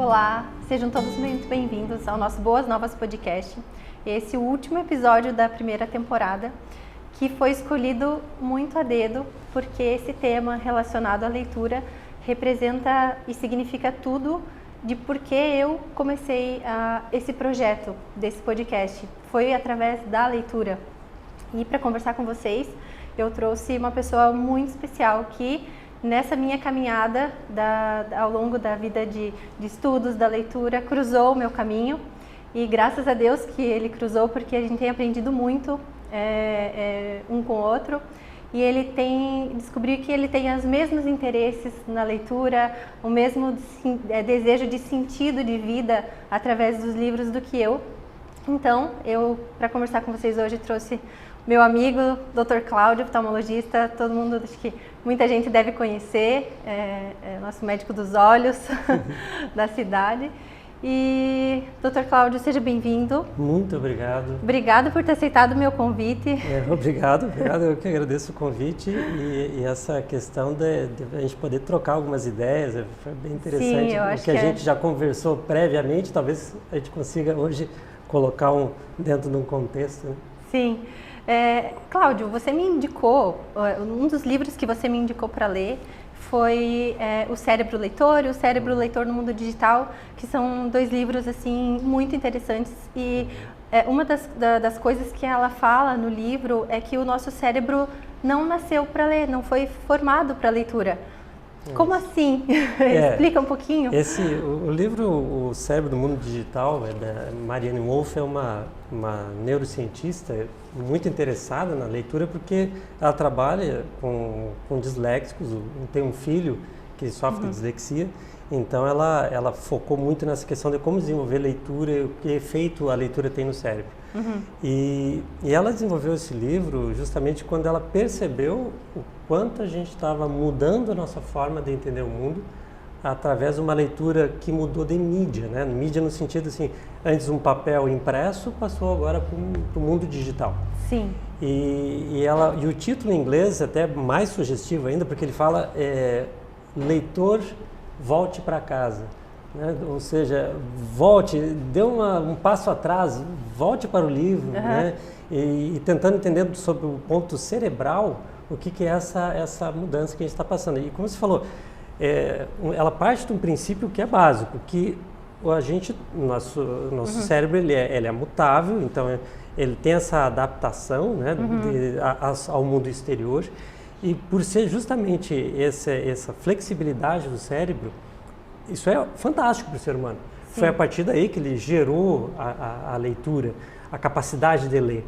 Olá, sejam todos muito bem-vindos ao nosso Boas Novas Podcast. Esse é o último episódio da primeira temporada, que foi escolhido muito a dedo, porque esse tema relacionado à leitura representa e significa tudo de por que eu comecei esse projeto desse podcast. Foi através da leitura. E para conversar com vocês, eu trouxe uma pessoa muito especial que, nessa minha caminhada ao longo da vida de estudos, da leitura, cruzou o meu caminho. E graças a Deus que ele cruzou, porque a gente tem aprendido muito um com o outro. E ele descobriu que ele tem os mesmos interesses na leitura, o mesmo desejo de sentido de vida através dos livros do que eu. Então, para conversar com vocês hoje, trouxe meu amigo, Dr. Cláudio, oftalmologista. Todo mundo, acho que muita gente deve conhecer, nosso médico dos olhos da cidade. E, Dr. Cláudio, seja bem-vindo. Muito obrigado. Obrigado por ter aceitado o meu convite. Obrigado. Eu que agradeço o convite e essa questão de a gente poder trocar algumas ideias, foi bem interessante. Sim, eu acho que a gente já conversou previamente, talvez a gente consiga hoje colocar dentro de um contexto. Né? Sim. Cláudio, você me indicou, um dos livros que você me indicou para ler foi O Cérebro Leitor e O Cérebro Leitor no Mundo Digital, que são dois livros assim muito interessantes. E uma das coisas que ela fala no livro é que o nosso cérebro não nasceu para ler, não foi formado para leitura. Como assim? Explica um pouquinho. O livro O Cérebro do Mundo Digital, da Marianne Wolf, é uma neurocientista muito interessada na leitura, porque ela trabalha com disléxicos, tem um filho que sofre de dislexia, então ela focou muito nessa questão de como desenvolver leitura e que efeito a leitura tem no cérebro. E ela desenvolveu esse livro justamente quando ela percebeu o quanto a gente estava mudando a nossa forma de entender o mundo através de uma leitura que mudou de mídia, né? Mídia no sentido assim, antes um papel impresso passou agora para o mundo digital. Sim. E o título em inglês é até mais sugestivo ainda, porque ele fala leitor, volte para casa. Né? Ou seja, volte, dê um passo atrás, volte para o livro, né? E tentando entender sobre o ponto cerebral o que é essa mudança que a gente está passando. E como você falou, ela parte de um princípio que é básico, que nosso cérebro ele é mutável, então ele tem essa adaptação, né, ao mundo exterior, e por ser justamente essa flexibilidade do cérebro, isso é fantástico para o ser humano. Sim. Foi a partir daí que ele gerou a leitura, a capacidade de ler.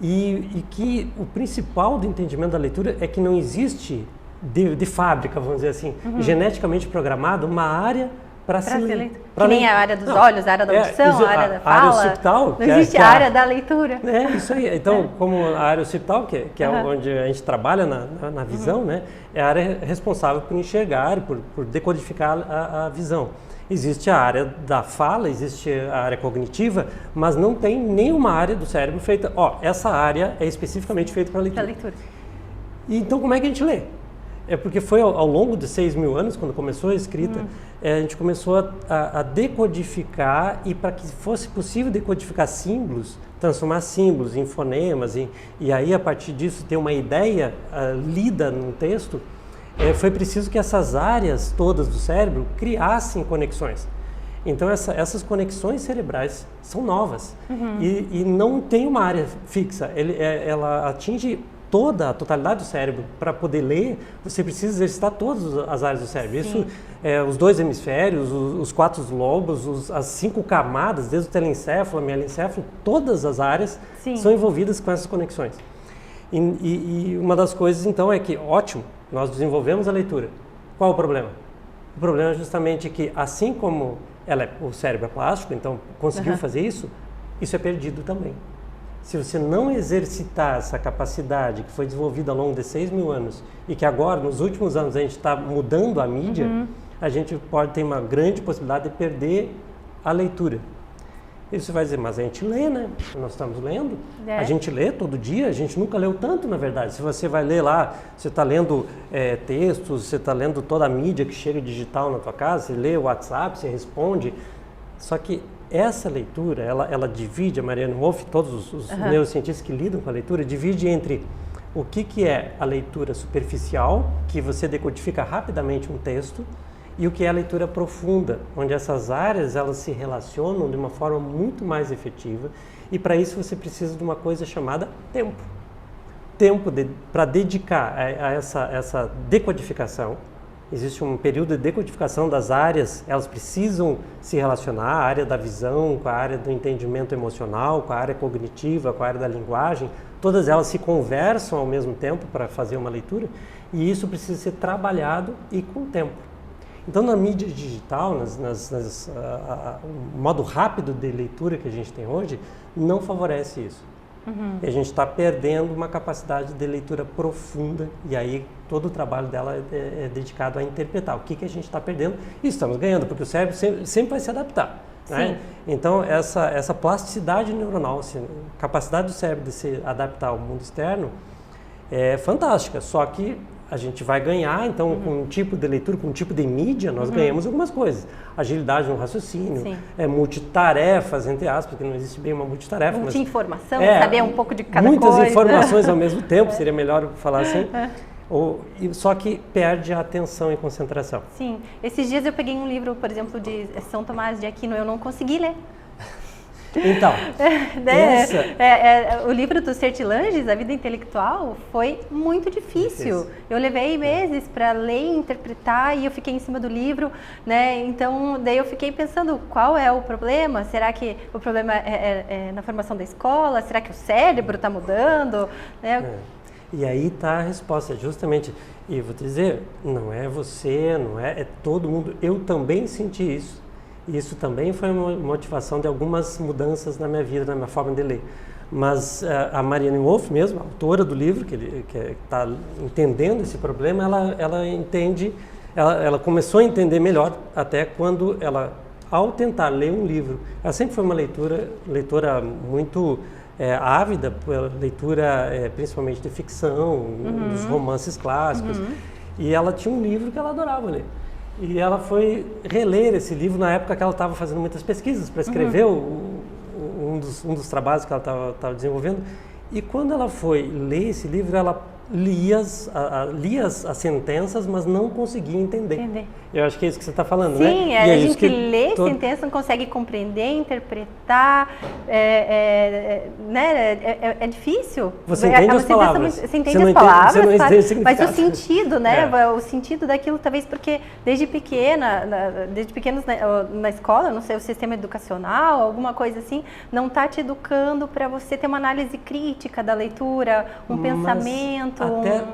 E que o principal do entendimento da leitura é que não existe de fábrica, vamos dizer assim, geneticamente programado uma área para se ler. Que nem a área dos olhos, a área da audição, a área da fala. A área occipital. Não existe a área da leitura. É isso aí. Então, como a área occipital, que é onde a gente trabalha na visão, né, é a área responsável por enxergar, por decodificar a visão. Existe a área da fala, existe a área cognitiva, mas não tem nenhuma área do cérebro feita. Essa área é especificamente feita para leitura. E então, como é que a gente lê? É porque foi ao longo de 6.000 anos, quando começou a escrita, a gente começou a decodificar, e para que fosse possível decodificar símbolos, transformar símbolos em fonemas, e aí a partir disso ter uma ideia lida num texto, foi preciso que essas áreas todas do cérebro criassem conexões. Então essas conexões cerebrais são novas e não tem uma área fixa, ela atinge toda a totalidade do cérebro. Para poder ler, você precisa exercitar todas as áreas do cérebro. Sim. Isso, os dois hemisférios, os 4 lobos, as 5 camadas, desde o telencéfalo, a mielencéfalo, todas as áreas são envolvidas com essas conexões. E uma das coisas, então, é que, ótimo, nós desenvolvemos a leitura. Qual o problema? O problema é justamente que, assim como o cérebro é plástico, então conseguiu fazer isso é perdido também. Se você não exercitar essa capacidade que foi desenvolvida ao longo de 6.000 anos e que agora, nos últimos anos, a gente está mudando a mídia, a gente pode ter uma grande possibilidade de perder a leitura. E você vai dizer, mas a gente lê, né? Nós estamos lendo. É. A gente lê todo dia, a gente nunca leu tanto, na verdade. Se você vai ler lá, você está lendo textos, você está lendo toda a mídia que chega digital na tua casa, você lê o WhatsApp, você responde. Só que essa leitura, ela divide, a Marianne Wolf, todos os neurocientistas que lidam com a leitura, divide entre o que é a leitura superficial, que você decodifica rapidamente um texto, e o que é a leitura profunda, onde essas áreas elas se relacionam de uma forma muito mais efetiva, e para isso você precisa de uma coisa chamada tempo. Tempo para dedicar a essa decodificação. Existe um período de decodificação das áreas, elas precisam se relacionar, a área da visão, com a área do entendimento emocional, com a área cognitiva, com a área da linguagem, todas elas se conversam ao mesmo tempo para fazer uma leitura, e isso precisa ser trabalhado e com tempo. Então, na mídia digital, o modo rápido de leitura que a gente tem hoje, não favorece isso. E a gente está perdendo uma capacidade de leitura profunda, e aí todo o trabalho dela é dedicado a interpretar o que a gente está perdendo, e estamos ganhando, porque o cérebro sempre vai se adaptar. Né? Então, essa plasticidade neuronal, assim, capacidade do cérebro de se adaptar ao mundo externo, é fantástica, só que a gente vai ganhar, então, com um tipo de leitura, com um tipo de mídia, nós ganhamos algumas coisas. Agilidade no raciocínio, multitarefas, entre aspas, porque não existe bem uma multitarefa. Multi-informação, saber um pouco de cada muitas coisa. Muitas informações ao mesmo tempo, seria melhor falar assim. Só que perde a atenção e concentração. Sim. Esses dias eu peguei um livro, por exemplo, de São Tomás de Aquino, eu não consegui ler. Então, o livro dos Sertilanges, A Vida Intelectual, foi muito difícil. Eu levei meses para ler e interpretar, e eu fiquei em cima do livro, né? Então, daí eu fiquei pensando, qual é o problema? Será que o problema é na formação da escola? Será que o cérebro está mudando? E aí está a resposta, justamente. E vou te dizer, não é você, é todo mundo. Eu também senti isso. Isso também foi uma motivação de algumas mudanças na minha vida, na minha forma de ler. Mas a Marianne Wolf mesmo, a autora do livro, que está entendendo esse problema, ela entende, ela começou a entender melhor até quando ela, ao tentar ler um livro, ela sempre foi uma leitora muito ávida pela leitura principalmente de ficção, dos romances clássicos, e ela tinha um livro que ela adorava ler. E ela foi reler esse livro na época que ela estava fazendo muitas pesquisas para escrever um dos trabalhos que ela estava desenvolvendo. E quando ela foi ler esse livro, ela lia as sentenças, mas não conseguia entender. Eu acho que é isso que você está falando, né? Sim, a gente lê sentença, não consegue compreender, interpretar, né? É difícil. Você entende as palavras. Você entende as palavras, você não entende o significado. Mas o sentido, né? O sentido daquilo, talvez porque desde pequenos na escola, não sei, o sistema educacional, alguma coisa assim, não está te educando para você ter uma análise crítica da leitura, pensamento.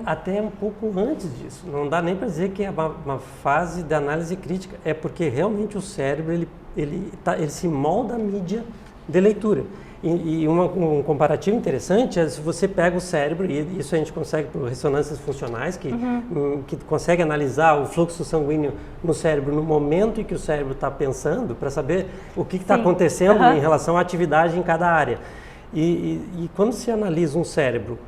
Até um pouco antes disso. Não dá nem para dizer que é uma fase de análise crítica. É porque realmente o cérebro ele se molda à mídia de leitura. E um comparativo interessante é se você pega o cérebro, e isso a gente consegue por ressonâncias funcionais, que consegue analisar o fluxo sanguíneo no cérebro no momento em que o cérebro está pensando, para saber o que está acontecendo em relação à atividade em cada área. E quando se analisa um cérebro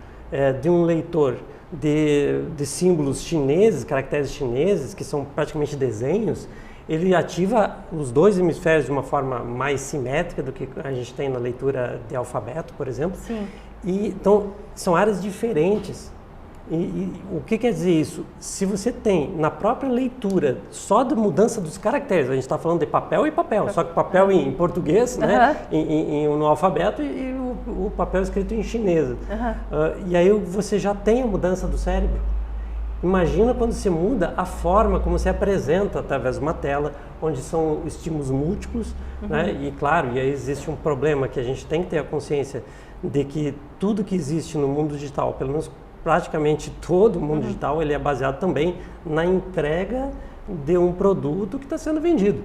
de um leitor de símbolos chineses, caracteres chineses, que são praticamente desenhos, ele ativa os dois hemisférios de uma forma mais simétrica do que a gente tem na leitura de alfabeto, por exemplo. Sim. Então, são áreas diferentes. E o que quer dizer isso? Se você tem na própria leitura só da mudança dos caracteres, a gente está falando de papel e papel, só que papel em português, né? No alfabeto, e o papel escrito em chinês. E aí você já tem a mudança do cérebro. Imagina quando você muda a forma como se apresenta através de uma tela, onde são estímulos múltiplos, né? E claro, e aí existe um problema que a gente tem que ter a consciência de que tudo que existe no mundo digital, pelo menos praticamente todo o mundo digital, ele é baseado também na entrega de um produto que está sendo vendido.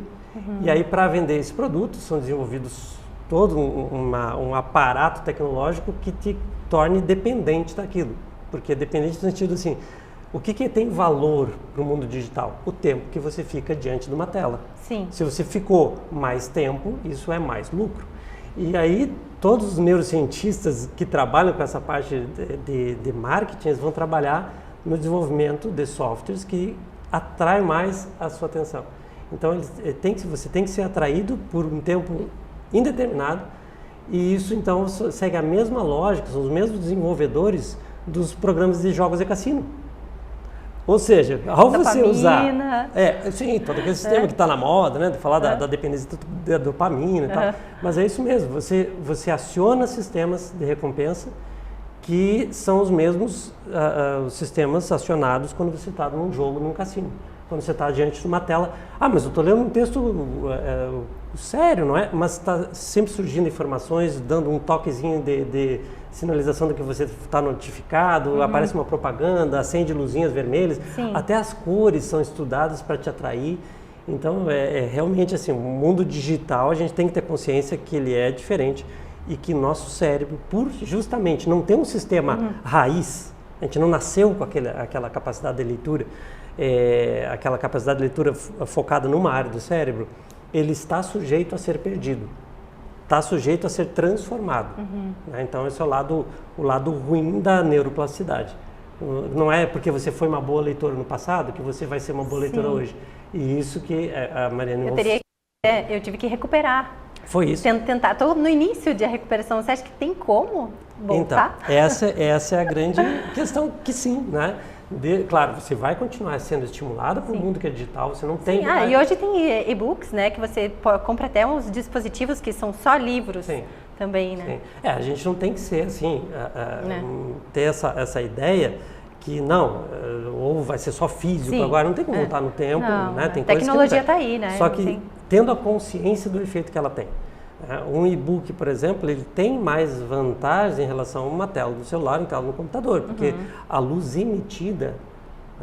E aí, para vender esse produto, são desenvolvidos todo um aparato tecnológico que te torne dependente daquilo. Porque dependente no sentido assim, o que tem valor para o mundo digital? O tempo que você fica diante de uma tela. Sim. Se você ficou mais tempo, isso é mais lucro. E aí todos os neurocientistas que trabalham com essa parte de marketing, eles vão trabalhar no desenvolvimento de softwares que atraem mais a sua atenção. Então você tem que ser atraído por um tempo indeterminado, e isso então segue a mesma lógica, são os mesmos desenvolvedores dos programas de jogos de cassino. Ou seja, ao você usar... sim, todo aquele sistema que está na moda, né? De falar da dependência da dopamina e tal. Mas é isso mesmo, você aciona sistemas de recompensa que são os mesmos os sistemas acionados quando você está num jogo, num cassino. Quando você está diante de uma tela, mas eu estou lendo um texto sério, não é? Mas está sempre surgindo informações, dando um toquezinho de sinalização de que você está notificado, aparece uma propaganda, acende luzinhas vermelhas, até as cores são estudadas para te atrair. Então, realmente assim, o mundo digital, a gente tem que ter consciência que ele é diferente e que nosso cérebro, por justamente não ter um sistema raiz, a gente não nasceu com aquela capacidade de leitura, aquela capacidade de leitura focada numa área do cérebro, ele está sujeito a ser perdido, está sujeito a ser transformado. Né? Então esse é o lado ruim da neuroplasticidade. Não é porque você foi uma boa leitora no passado que você vai ser uma boa leitora hoje. E isso que a Mariane... Eu tive que recuperar. Foi isso. Tentar, estou no início de recuperação. Você acha que tem como voltar? Então, essa é a grande questão, que sim, né? Claro, você vai continuar sendo estimulada para o mundo que é digital, você não tem... e hoje tem e-books, né, que você compra até uns dispositivos que são só livros também, né? Sim. A gente não tem que ser assim, ter essa ideia que não, ou vai ser só físico, agora não tem como voltar no tempo, né? Tem a tecnologia está aí, né? Só que tendo a consciência do efeito que ela tem. Um e-book, por exemplo, ele tem mais vantagens em relação a uma tela do celular e uma tela no computador, porque a luz emitida,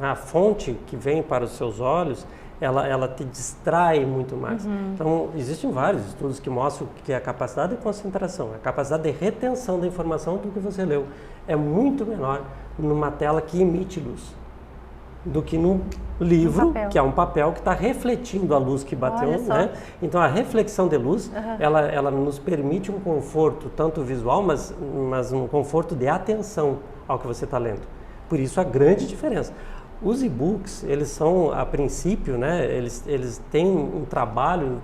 a fonte que vem para os seus olhos, ela te distrai muito mais. Então, existem vários estudos que mostram que a capacidade de concentração, a capacidade de retenção da informação do que você leu é muito menor numa tela que emite luz do que no livro, que é um papel que está refletindo a luz que bateu, né? Então a reflexão de luz, ela nos permite um conforto, tanto visual, mas um conforto de atenção ao que você está lendo. Por isso a grande diferença. Os e-books, eles são, a princípio, né, eles têm um trabalho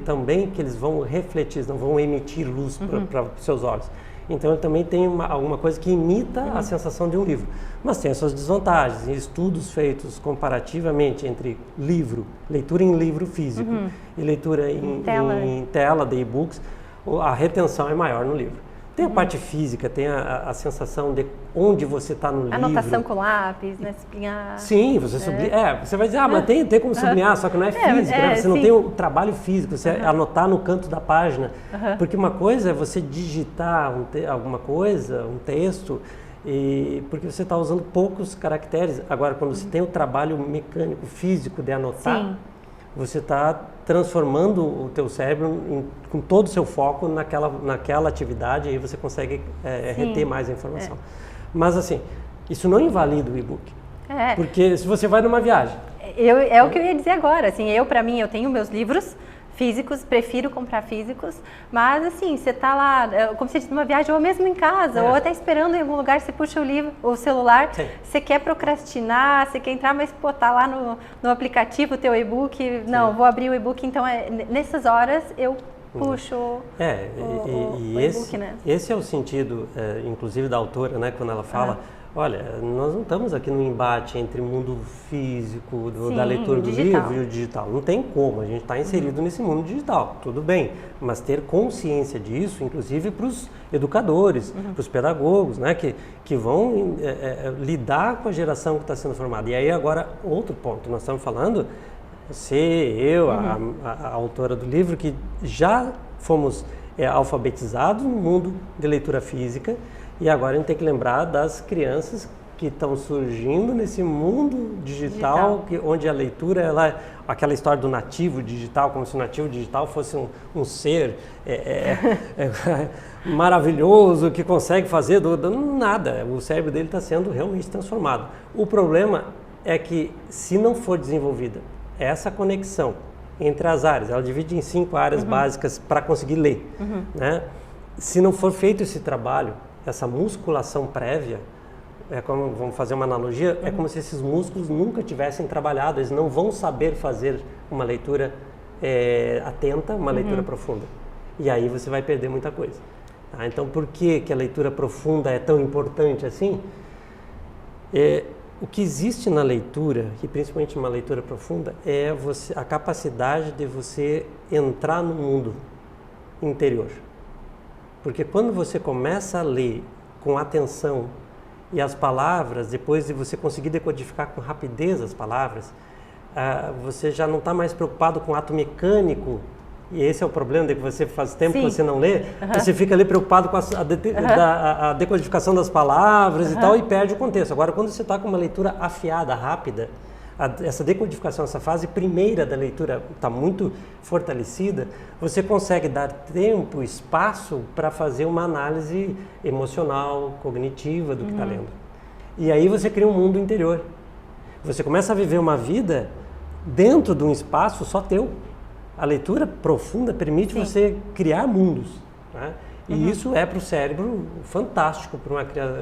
também que eles vão refletir, não vão emitir luz para os seus olhos. Então, ele também tem alguma coisa que imita a sensação de um livro. Mas tem as suas desvantagens. Estudos feitos comparativamente entre leitura em livro físico e leitura em tela de e-books, a retenção é maior no livro. Tem a parte física, tem a sensação de onde você está no livro. Anotação com lápis, né? Sublinhar. Sim, você sublinha. Você vai dizer, mas tem como sublinhar, só que não é físico, né? Você não tem o trabalho físico, você anotar no canto da página. Porque uma coisa é você digitar alguma coisa, um texto, porque você está usando poucos caracteres. Agora, quando você tem o trabalho mecânico, físico de anotar, você está transformando o teu cérebro com todo o seu foco naquela atividade, e aí você consegue reter mais a informação. Mas assim, isso não invalida o e-book. Porque se você vai numa viagem... É o que eu ia dizer agora. Assim, para mim, eu tenho meus livros físicos, prefiro comprar físicos, mas assim, você está lá, como você disse, numa viagem, ou mesmo em casa, ou até esperando em algum lugar, você puxa o celular, você quer procrastinar, você quer entrar, mas tá lá no aplicativo, o teu e-book, não, vou abrir o e-book, então nessas horas eu puxo o e-book, né? Esse é o sentido, inclusive da autora, né, quando ela fala, olha, nós não estamos aqui num embate entre o mundo físico, da leitura do livro e o digital. Não tem como, a gente está inserido nesse mundo digital, tudo bem. Mas ter consciência disso, inclusive para os educadores, para os pedagogos, né, que vão lidar com a geração que está sendo formada. E aí agora, outro ponto, nós estamos falando, a autora do livro, que já fomos alfabetizados no mundo de leitura física, e agora a gente tem que lembrar das crianças que estão surgindo nesse mundo digital. Onde a leitura, aquela história do nativo digital, como se o nativo digital fosse um ser maravilhoso, que consegue fazer nada. O cérebro dele está sendo realmente transformado. O problema é que, se não for desenvolvida essa conexão entre as áreas. Ela divide em 5 áreas básicas para conseguir ler. Né? Se não for feito esse trabalho, essa musculação prévia, vamos fazer uma analogia, é como se esses músculos nunca tivessem trabalhado, eles não vão saber fazer uma leitura atenta, uma leitura profunda. E aí você vai perder muita coisa. Tá? Então, por que a leitura profunda é tão importante assim? O que existe na leitura, e principalmente uma leitura profunda, é a capacidade de você entrar no mundo interior. Porque quando você começa a ler com atenção e as palavras, depois de você conseguir decodificar com rapidez as palavras, você já não está mais preocupado com o ato mecânico. E esse é o problema, de que você faz tempo que você não lê, você fica ali preocupado com a decodificação das palavras e tal, e perde o contexto. Agora, quando você está com uma leitura afiada, rápida, essa decodificação, essa fase primeira da leitura está muito fortalecida, você consegue dar tempo, espaço para fazer uma análise emocional, cognitiva do que está lendo. E aí você cria um mundo interior. Você começa a viver uma vida dentro de um espaço só teu. A leitura profunda permite você criar mundos, né? E isso é para o cérebro fantástico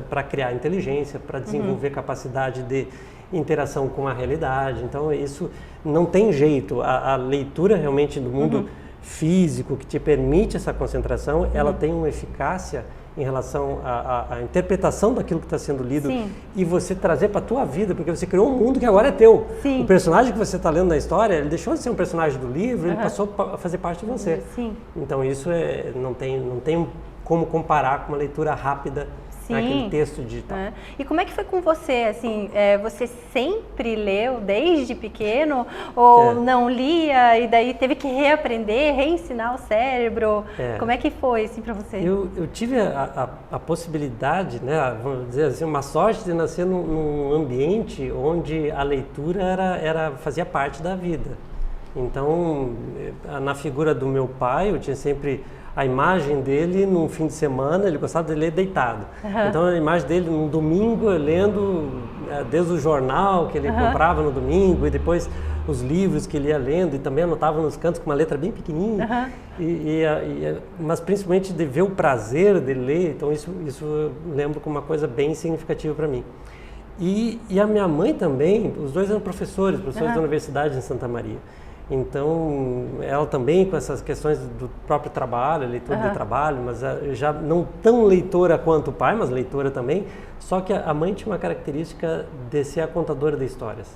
para criar inteligência, para desenvolver capacidade de interação com a realidade. Então isso não tem jeito. A leitura realmente do mundo físico que te permite essa concentração, ela tem uma eficácia em relação à interpretação daquilo que está sendo lido e você trazer para a tua vida, porque você criou um mundo que agora é teu. O personagem que você está lendo na história, ele deixou de ser um personagem do livro, ele passou a fazer parte de você. Então isso não tem como comparar com uma leitura rápida naquele texto digital. E como é que foi com você? Assim, você sempre leu desde pequeno ou não lia e daí teve que reaprender, reensinar o cérebro? Como é que foi assim para você? Eu tive a possibilidade, né, vamos dizer assim, uma sorte de nascer num ambiente onde a leitura fazia parte da vida. Então, na figura do meu pai, eu tinha sempre a imagem dele num fim de semana, ele gostava de ler deitado. Então a imagem dele num domingo, lendo desde o jornal que ele comprava no domingo e depois os livros que ele ia lendo e também anotava nos cantos com uma letra bem pequenininha. Mas principalmente de ver o prazer de ler, então isso eu lembro como uma coisa bem significativa para mim. E a minha mãe também, os dois eram professores da universidade em Santa Maria. Então, ela também com essas questões do próprio trabalho, leitura de trabalho, mas já não tão leitora quanto o pai, mas leitora também. Só que a mãe tinha uma característica de ser a contadora de histórias.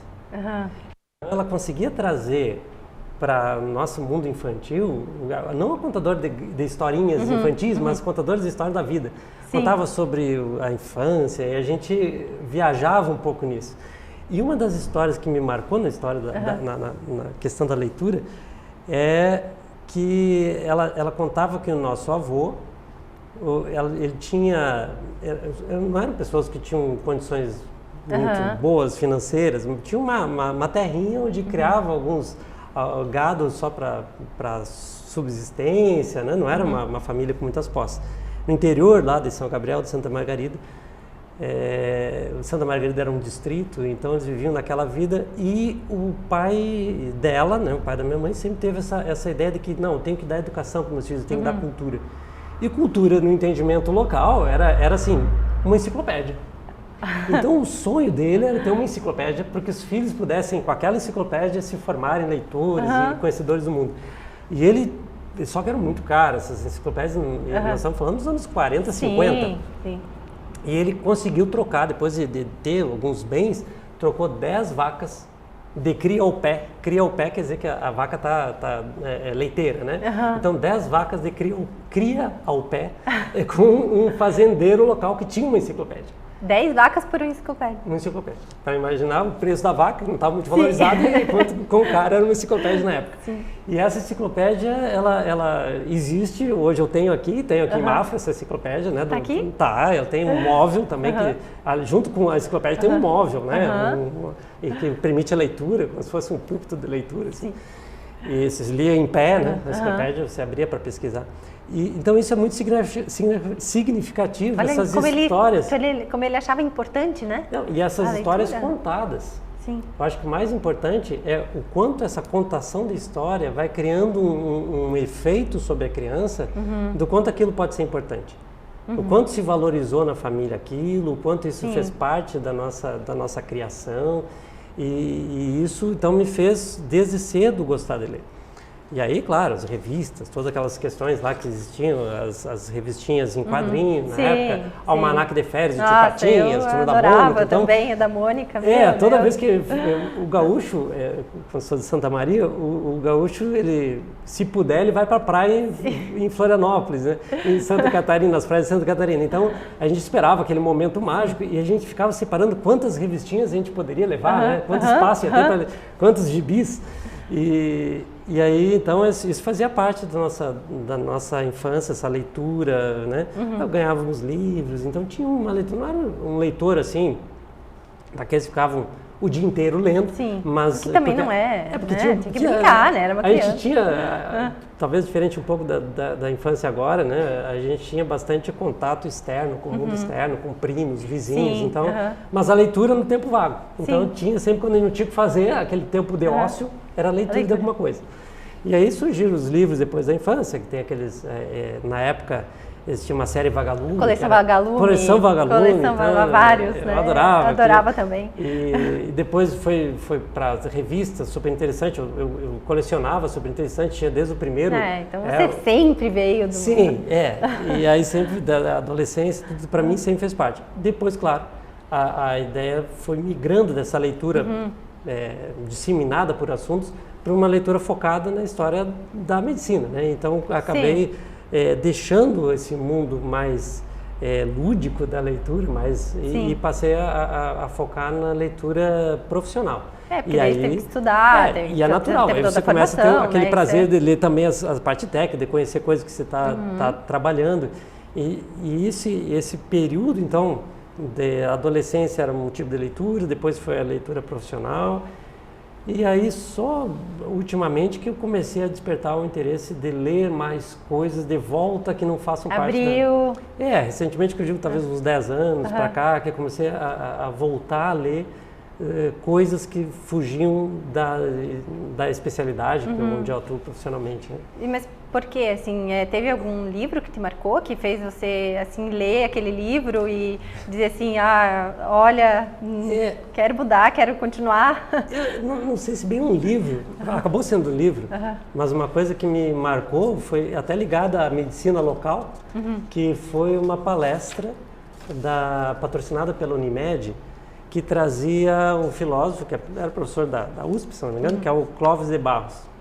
Ela conseguia trazer para o nosso mundo infantil, não a contadora de historinhas infantis, mas contadora de histórias da vida. Contava sobre a infância e a gente viajava um pouco nisso. E uma das histórias que me marcou na história, na questão da leitura, é que ela contava que o nosso avô, ele tinha, não eram pessoas que tinham condições muito boas financeiras, tinha uma terrinha onde criava alguns gado só para subsistência, né? Não era uma família com muitas posses. No interior lá de São Gabriel, de Santa Margarida, Santa Margarida era um distrito, então eles viviam naquela vida e o pai dela, né, o pai da minha mãe, sempre teve essa ideia de que não, eu tenho que dar educação para meus filhos, eu tenho que dar cultura. E cultura no entendimento local era assim, uma enciclopédia. Então o sonho dele era ter uma enciclopédia para que os filhos pudessem, com aquela enciclopédia, se formarem leitores e conhecedores do mundo. E ele, só que eram muito caras essas enciclopédias, nós estamos falando dos anos 40, 50. Sim. E ele conseguiu trocar, depois de ter alguns bens, trocou 10 vacas de cria ao pé. Cria ao pé quer dizer que a vaca é leiteira, né? Então 10 vacas de cria ao pé com um fazendeiro local que tinha uma enciclopédia. 10 vacas por uma enciclopédia. Uma enciclopédia. Para imaginar o preço da vaca, não estava muito valorizado, enquanto com o cara era uma enciclopédia na época. E essa enciclopédia, ela existe, hoje eu tenho aqui em Mafra essa enciclopédia, né? Tá aqui? Tá, ela tem um móvel também, que junto com a enciclopédia tem um móvel, né? E que permite a leitura, como se fosse um púlpito de leitura. Assim. E você lia em pé, né? A enciclopédia você abria para pesquisar. Então isso é muito significativo, essas histórias. Como ele achava importante, né? Não, e essas histórias contadas. Sim. Eu acho que o mais importante é o quanto essa contação de história vai criando um efeito sobre a criança, do quanto aquilo pode ser importante. O quanto se valorizou na família aquilo, o quanto isso fez parte da nossa criação. E isso, então, me fez, desde cedo, gostar de ler. E aí, claro, as revistas, todas aquelas questões lá que existiam, as revistinhas em quadrinho, na época, Almanac de Férias, de Tio Patinhas, Turma da Mônica. Então, também, é da Mônica. Toda vez que o gaúcho, quando sou de Santa Maria, o gaúcho, ele, se puder, ele vai para a praia em Florianópolis, né? Em Santa Catarina, nas praias de Santa Catarina. Então, a gente esperava aquele momento mágico e a gente ficava separando quantas revistinhas a gente poderia levar, né? Quanto espaço ia ter, quantos gibis. E aí, então, isso fazia parte da nossa infância, essa leitura, né? Eu ganhava uns livros, então tinha uma leitura, não era um leitor assim, daqueles que ficavam o dia inteiro lendo. Sim, mas que também não porque tinha que brincar, né? Era uma criança. A gente tinha, talvez diferente um pouco da infância agora, né? A gente tinha bastante contato externo, com o mundo externo, com primos, vizinhos, então, mas a leitura no tempo vago. Então tinha sempre, quando a gente não tinha o que fazer, aquele tempo de ócio, era a leitura de alguma coisa. E aí surgiram os livros depois da infância, que tem aqueles, na época, existia uma série Vagalume. Coleção Vagalume. Coleção Vagalume. Coleção então, vários, né? Eu adorava. Eu adorava também. E depois foi para as revistas, super interessante, eu colecionava, super interessante, tinha desde o primeiro. Então você sempre veio do Sim, e aí sempre, da adolescência, tudo para mim sempre fez parte. Depois, claro, a ideia foi migrando dessa leitura disseminada por assuntos para uma leitura focada na história da medicina, né? Então, acabei deixando esse mundo mais lúdico da leitura, e passei a focar na leitura profissional. Porque aí tem que estudar, e é natural, aí você começa a ter aquele prazer de ler também as partes técnicas, de conhecer coisas que você está trabalhando. E esse período, então, de adolescência era um tipo de leitura, depois foi a leitura profissional. E aí só ultimamente que eu comecei a despertar o interesse de ler mais coisas de volta que não façam parte da... recentemente, que eu digo talvez uns 10 anos para cá, que eu comecei a voltar a ler coisas que fugiam da especialidade, que é onde eu atuo profissionalmente. Né? Mas por quê? Assim, teve algum livro que te marcou, que fez você assim, ler aquele livro e dizer assim, olha, quero mudar, quero continuar? Eu não sei se bem um livro, acabou sendo um livro, mas uma coisa que me marcou foi até ligada à medicina local, que foi uma palestra patrocinada pela Unimed, que trazia um filósofo, que era professor da USP, se não me engano, que é o Clóvis de Barros.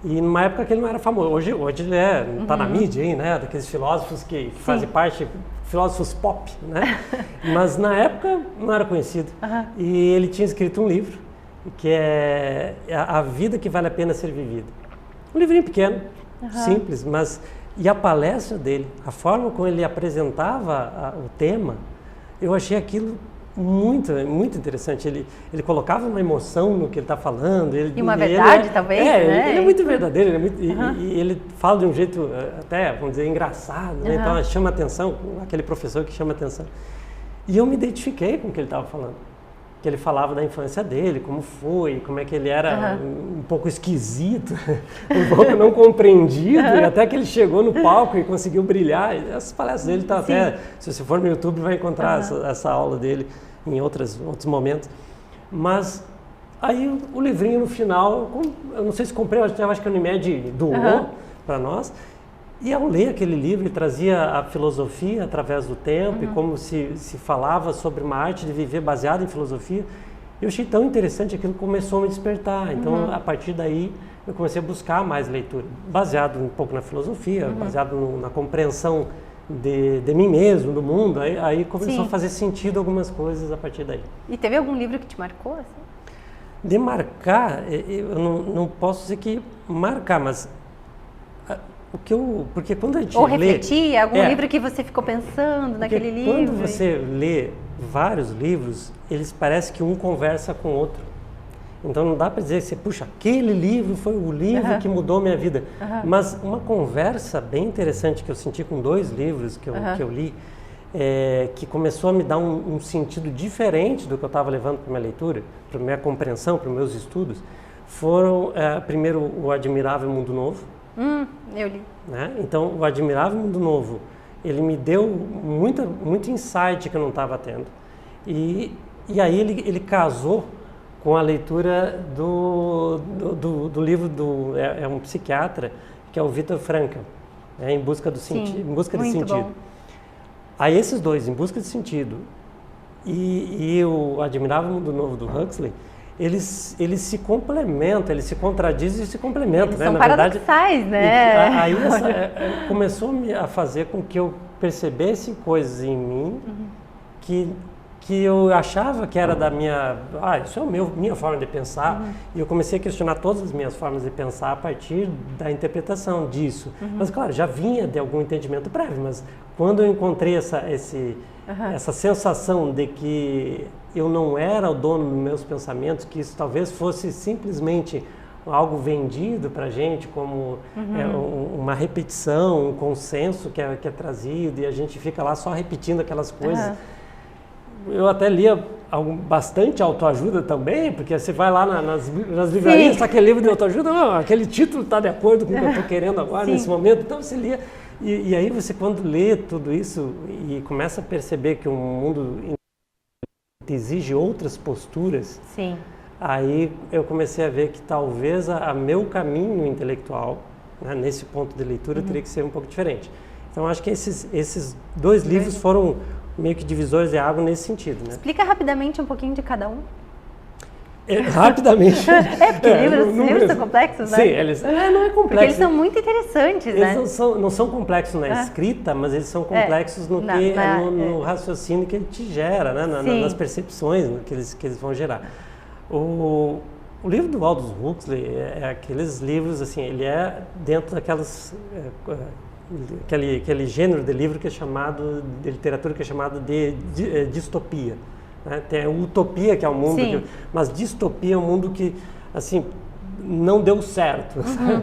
E numa época que ele não era famoso, hoje ele está na mídia aí, né, daqueles filósofos que fazem parte, filósofos pop, né, mas na época não era conhecido. E ele tinha escrito um livro, que é A Vida que Vale a Pena Ser Vivida. Um livrinho pequeno, simples, mas... E a palestra dele, a forma como ele apresentava o tema, eu achei aquilo muito, muito interessante. Ele colocava uma emoção no que ele está falando. E uma verdade, talvez, né? Ele é muito verdadeiro. E ele fala de um jeito até, vamos dizer, engraçado. Né? Então, chama atenção, aquele professor que chama atenção. E eu me identifiquei com o que ele estava falando. Que ele falava da infância dele, como foi, como é que ele era um pouco esquisito, um pouco não compreendido, e até que ele chegou no palco e conseguiu brilhar. Essas palestras dele estão até, se você for no YouTube, vai encontrar essa aula dele em outros momentos. Mas aí o livrinho no final, eu não sei se comprei, eu acho que a Unimed doou para nós. E ao ler aquele livro, ele trazia a filosofia através do tempo e como se falava sobre uma arte de viver baseada em filosofia. Eu achei tão interessante, aquilo começou a me despertar. Então, a partir daí, eu comecei a buscar mais leitura, baseado um pouco na filosofia, baseado na compreensão de mim mesmo, do mundo. Aí começou a fazer sentido algumas coisas a partir daí. E teve algum livro que te marcou? Assim? De marcar, eu não posso dizer que marcar, mas... porque quando a gente refletir, algum livro que você ficou pensando naquele livro. Quando você lê vários livros, eles parecem que um conversa com o outro. Então não dá para dizer que puxa, aquele livro foi o livro que mudou minha vida. Mas uma conversa bem interessante que eu senti com 2 livros que eu li, que começou a me dar um sentido diferente do que eu estava levando para minha leitura, para minha compreensão, para os meus estudos, foram, primeiro, o Admirável Mundo Novo. Eu li. Né? Então, o Admirável Mundo Novo, ele me deu muito insight que eu não estava tendo. E aí ele casou com a leitura do livro é um psiquiatra, que é o Viktor Frankl, Em Busca do Sentido. Em Busca de Sentido. Bom. Aí esses dois, Em Busca de Sentido e o Admirável Mundo Novo do Huxley, eles se complementam, eles se contradizem e se complementam. Eles né? são Na paradoxais, verdade, né? Aí começou a fazer com que eu percebesse coisas em mim que eu achava que era da minha... isso é minha forma de pensar. E eu comecei a questionar todas as minhas formas de pensar a partir da interpretação disso. Mas, claro, já vinha de algum entendimento prévio, mas quando eu encontrei essa sensação de que eu não era o dono dos meus pensamentos, que isso talvez fosse simplesmente algo vendido para a gente como uma repetição, um consenso que é trazido, e a gente fica lá só repetindo aquelas coisas. Eu até lia bastante autoajuda também, porque você vai lá nas livrarias, está aquele livro de autoajuda, aquele título está de acordo com o que eu estou querendo agora, nesse momento, então você lia. E aí você, quando lê tudo isso e começa a perceber que o mundo exige outras posturas, aí eu comecei a ver que talvez a meu caminho intelectual, né, nesse ponto de leitura, teria que ser um pouco diferente. Então acho que esses dois livros foram meio que divisores de água nesse sentido, né? Explica rapidamente um pouquinho de cada um. Rapidamente. Porque livros são complexos, né? Sim, eles... não é complexo. Porque eles são muito interessantes, eles né? não são complexos na escrita, mas eles são complexos no raciocínio que ele te gera, né? Nas percepções que eles vão gerar. O livro do Aldous Huxley é aqueles livros, assim, ele é dentro daquelas... Aquele gênero de livro que é chamado, de literatura que é chamado de distopia. Né? Tem a utopia, que é um mundo... mas distopia é um mundo que, assim, não deu certo.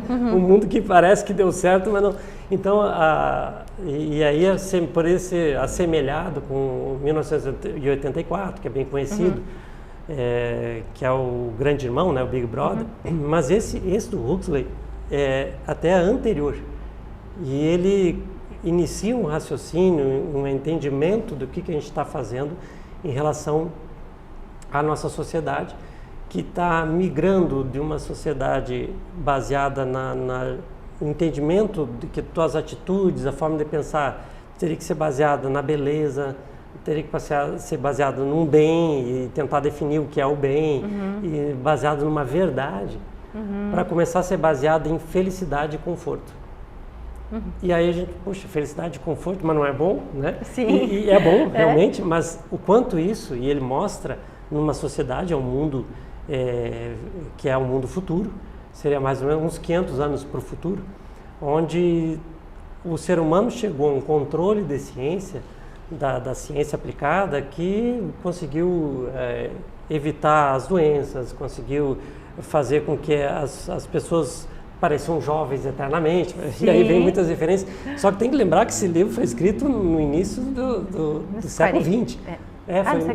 Um mundo que parece que deu certo, mas não... Então, e aí, por esse assemelhado com 1984, que é bem conhecido, que é o Grande Irmão, né? O Big Brother, mas esse do Huxley é até anterior. E ele inicia um raciocínio, um entendimento do que a gente está fazendo em relação à nossa sociedade, que está migrando de uma sociedade baseada no entendimento de que tuas atitudes, a forma de pensar, teria que ser baseada na beleza, teria que ser baseada num bem e tentar definir o que é o bem, e baseado numa verdade, para começar a ser baseado em felicidade e conforto. E aí a gente, puxa, felicidade e conforto, mas não é bom, né? Sim. E é bom, realmente, mas o quanto isso, e ele mostra numa sociedade, é um mundo que é um mundo futuro, seria mais ou menos uns 500 anos para o futuro, onde o ser humano chegou a um controle de ciência, da ciência aplicada, que conseguiu evitar as doenças, conseguiu fazer com que as pessoas pareciam jovens eternamente, e aí vem muitas referências. Só que tem que lembrar que esse livro foi escrito no início do século XX.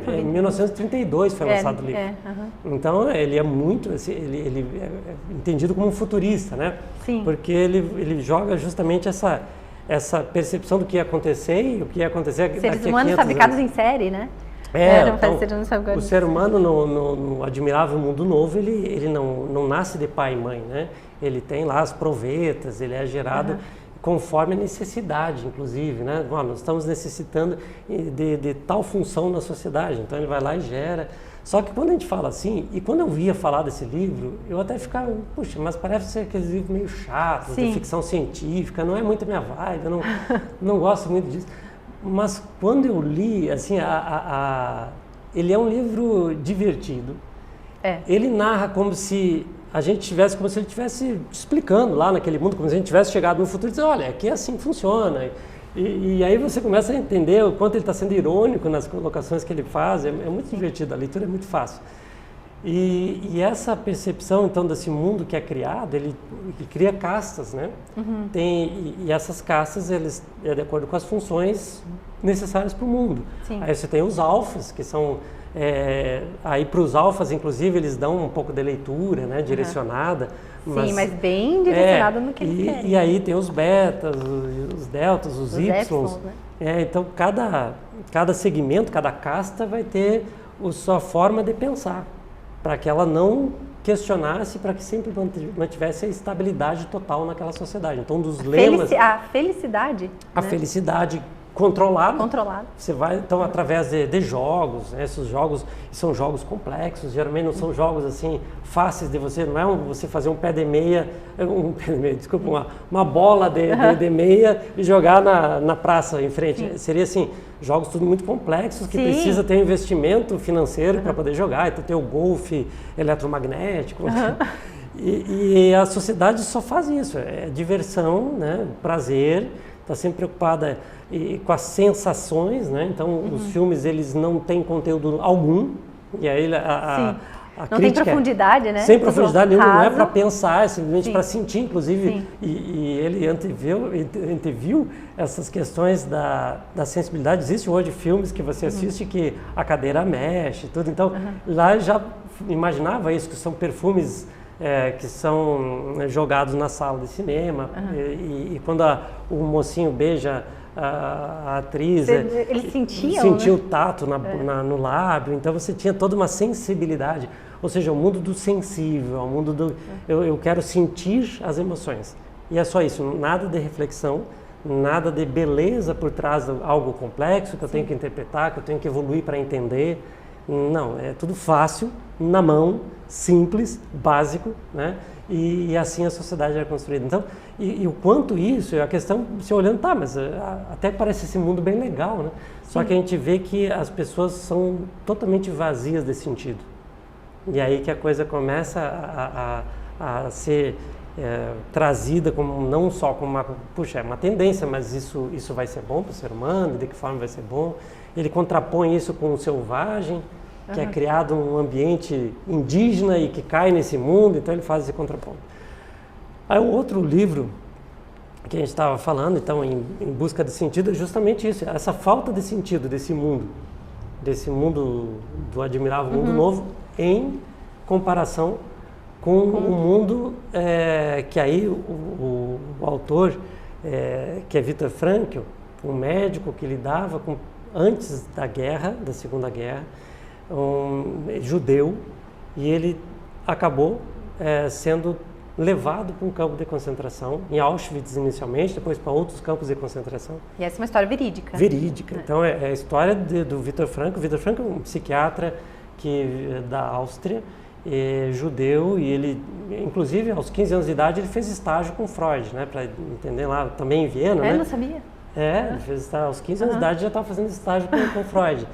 Foi em 1932 foi lançado o livro. Então ele é muito, ele é entendido como um futurista, né? Sim. Porque ele joga justamente essa percepção do que ia acontecer e o que ia acontecer. Seres humanos fabricados em série, né? Então, o ser humano no Admirável Mundo Novo, ele não nasce de pai e mãe, né? Ele tem lá as provetas, ele é gerado conforme a necessidade, inclusive, né? Nós estamos necessitando de tal função na sociedade, então ele vai lá e gera. Só que quando a gente fala assim, e quando eu via falar desse livro, eu até ficava, puxa, mas parece ser aqueles livros meio chatos, de ficção científica, não é muito minha vibe, eu não gosto muito disso. Mas quando eu li, assim, ele é um livro divertido. Ele narra como se a gente tivesse, como se ele estivesse explicando lá naquele mundo, como se a gente tivesse chegado no futuro e dizer, olha, aqui é assim que funciona. E aí você começa a entender o quanto ele está sendo irônico nas colocações que ele faz. É muito divertido, a leitura é muito fácil. E essa percepção, então, desse mundo que é criado, ele cria castas, né? E essas castas, eles é de acordo com as funções necessárias para o mundo. Sim. Aí você tem os alfas, que são... aí para os alfas, inclusive, eles dão um pouco de leitura, né? Direcionada. Sim, mas bem direcionado no que eles querem. E aí tem os betas, os deltas, os ys. Né? Então, cada segmento, cada casta vai ter a sua forma de pensar, para que ela não questionasse, para que sempre mantivesse a estabilidade total naquela sociedade. Então, um dos lemas... A felicidade? A felicidade controlada. Controlada. Você vai, então, através de jogos, né? Esses jogos são jogos complexos, geralmente não são jogos, assim, fáceis de você, não é você fazer um pé de meia, desculpa, uma bola de meia e jogar na praça em frente. Sim. Seria, assim, jogos tudo muito complexos, que precisa ter um investimento financeiro para poder jogar. Então, tem o golfe eletromagnético. E a sociedade só faz isso, é diversão, né? Prazer, está sempre preocupada com as sensações, né? Então, os filmes, eles não têm conteúdo algum, e aí não tem profundidade, né? Sem profundidade nenhuma, não é para pensar, é simplesmente para sentir, inclusive, Sim. e ele anteviu essas questões da sensibilidade. Existem hoje filmes que você assiste que a cadeira mexe e tudo, então lá já imaginava isso, que são perfumes que são jogados na sala de cinema, e quando o mocinho beija a atriz, eles sentia né? o tato no lábio, então você tinha toda uma sensibilidade, ou seja, o mundo do sensível, o mundo do eu quero sentir as emoções, e é só isso, nada de reflexão, nada de beleza por trás de algo complexo que eu tenho que interpretar, que eu tenho que evoluir para entender. Não, é tudo fácil, na mão, simples, básico, né? E assim a sociedade era construída. Então, e o quanto isso, a questão, você olhando, mas até parece esse mundo bem legal, né? Só que a gente vê que as pessoas são totalmente vazias de sentido. E aí que a coisa começa a ser trazida como, não só como uma tendência, mas isso vai ser bom para o ser humano, de que forma vai ser bom. Ele contrapõe isso com o selvagem, que é criado um ambiente indígena e que cai nesse mundo, então ele faz esse contraponto. Aí o outro livro que a gente estava falando, então, em busca de sentido, é justamente isso, essa falta de sentido desse mundo do admirável mundo novo, em comparação com o mundo que aí o autor, que é Viktor Frankl, um médico que lidava com, antes da guerra, da Segunda Guerra, judeu, e ele acabou sendo levado para um campo de concentração, em Auschwitz inicialmente, depois para outros campos de concentração. E essa é uma história verídica. Verídica. Então é a história do Viktor Frankl. O Viktor Frankl é um psiquiatra da Áustria, judeu, e ele, inclusive, aos 15 anos de idade, ele fez estágio com Freud, né, para entender lá, também em Viena, né? Eu não sabia. Ele fez estágio, aos 15 anos de idade já estava fazendo estágio com Freud.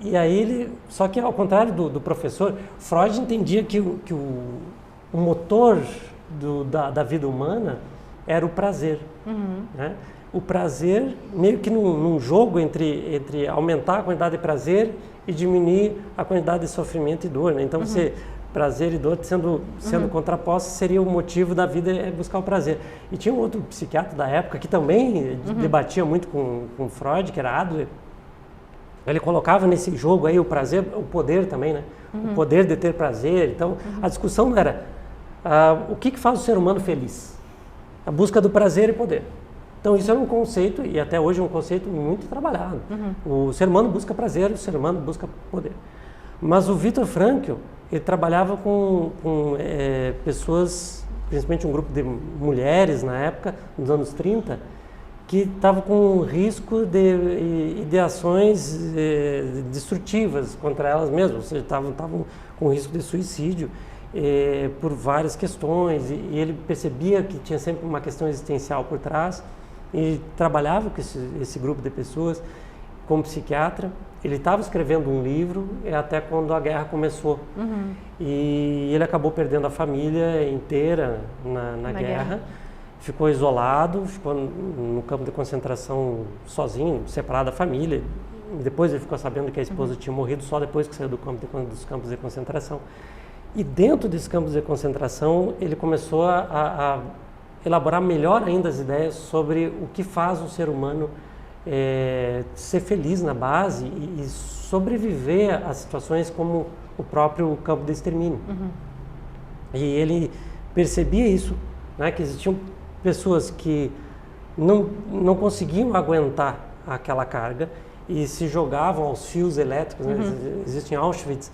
E aí ele, só que ao contrário do professor, Freud entendia que o motor da vida humana era o prazer. Né? O prazer, meio que num jogo entre aumentar a quantidade de prazer e diminuir a quantidade de sofrimento e dor. Né? Então, prazer e dor sendo contrapostos, seria o motivo da vida, buscar o prazer. E tinha um outro psiquiatra da época que também debatia muito com Freud, que era Adler. Ele colocava nesse jogo aí o prazer, o poder também, né? O poder de ter prazer. Então, a discussão não era o que faz o ser humano feliz? A busca do prazer e poder. Então, isso é um conceito, e até hoje é um conceito muito trabalhado. O ser humano busca prazer, o ser humano busca poder. Mas o Viktor Frankl, ele trabalhava com pessoas, principalmente um grupo de mulheres na época, nos anos 30, que estavam com risco de ideações destrutivas contra elas mesmas, ou seja, estavam com risco de suicídio por várias questões, e ele percebia que tinha sempre uma questão existencial por trás, e trabalhava com esse grupo de pessoas como psiquiatra. Ele estava escrevendo um livro até quando a guerra começou, e ele acabou perdendo a família inteira na guerra. Ficou isolado, ficou no campo de concentração sozinho, separado da família, depois ele ficou sabendo que a esposa tinha morrido só depois que saiu dos campos de concentração. E dentro desses campos de concentração, ele começou a elaborar melhor ainda as ideias sobre o que faz o ser humano ser feliz na base e sobreviver a situações como o próprio campo de extermínio. E ele percebia isso, né, que existiam pessoas que não conseguiam aguentar aquela carga e se jogavam aos fios elétricos, né? Existe em Auschwitz,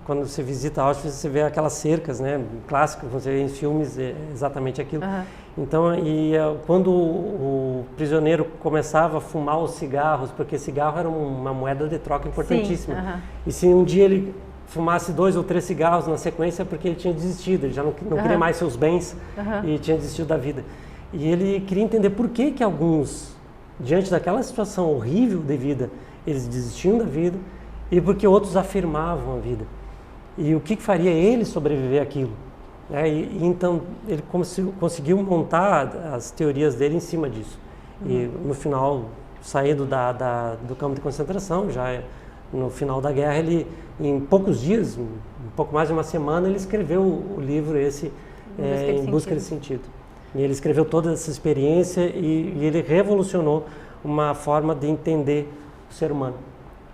quando você visita Auschwitz, você vê aquelas cercas, né? Clássico, você vê em filmes exatamente aquilo. Então, quando o prisioneiro começava a fumar os cigarros, porque cigarro era uma moeda de troca importantíssima, e se um dia ele fumasse 2 ou 3 cigarros na sequência, é porque ele tinha desistido, ele já não queria mais seus bens e tinha desistido da vida. E ele queria entender por que alguns, diante daquela situação horrível de vida, eles desistiam da vida e porque outros afirmavam a vida. E o que faria ele sobreviver àquilo? E então ele conseguiu montar as teorias dele em cima disso. E no final, saindo do campo de concentração, já no final da guerra, ele, em poucos dias, um pouco mais de uma semana, ele escreveu o livro Em Busca de Sentido. E ele escreveu toda essa experiência e ele revolucionou uma forma de entender o ser humano.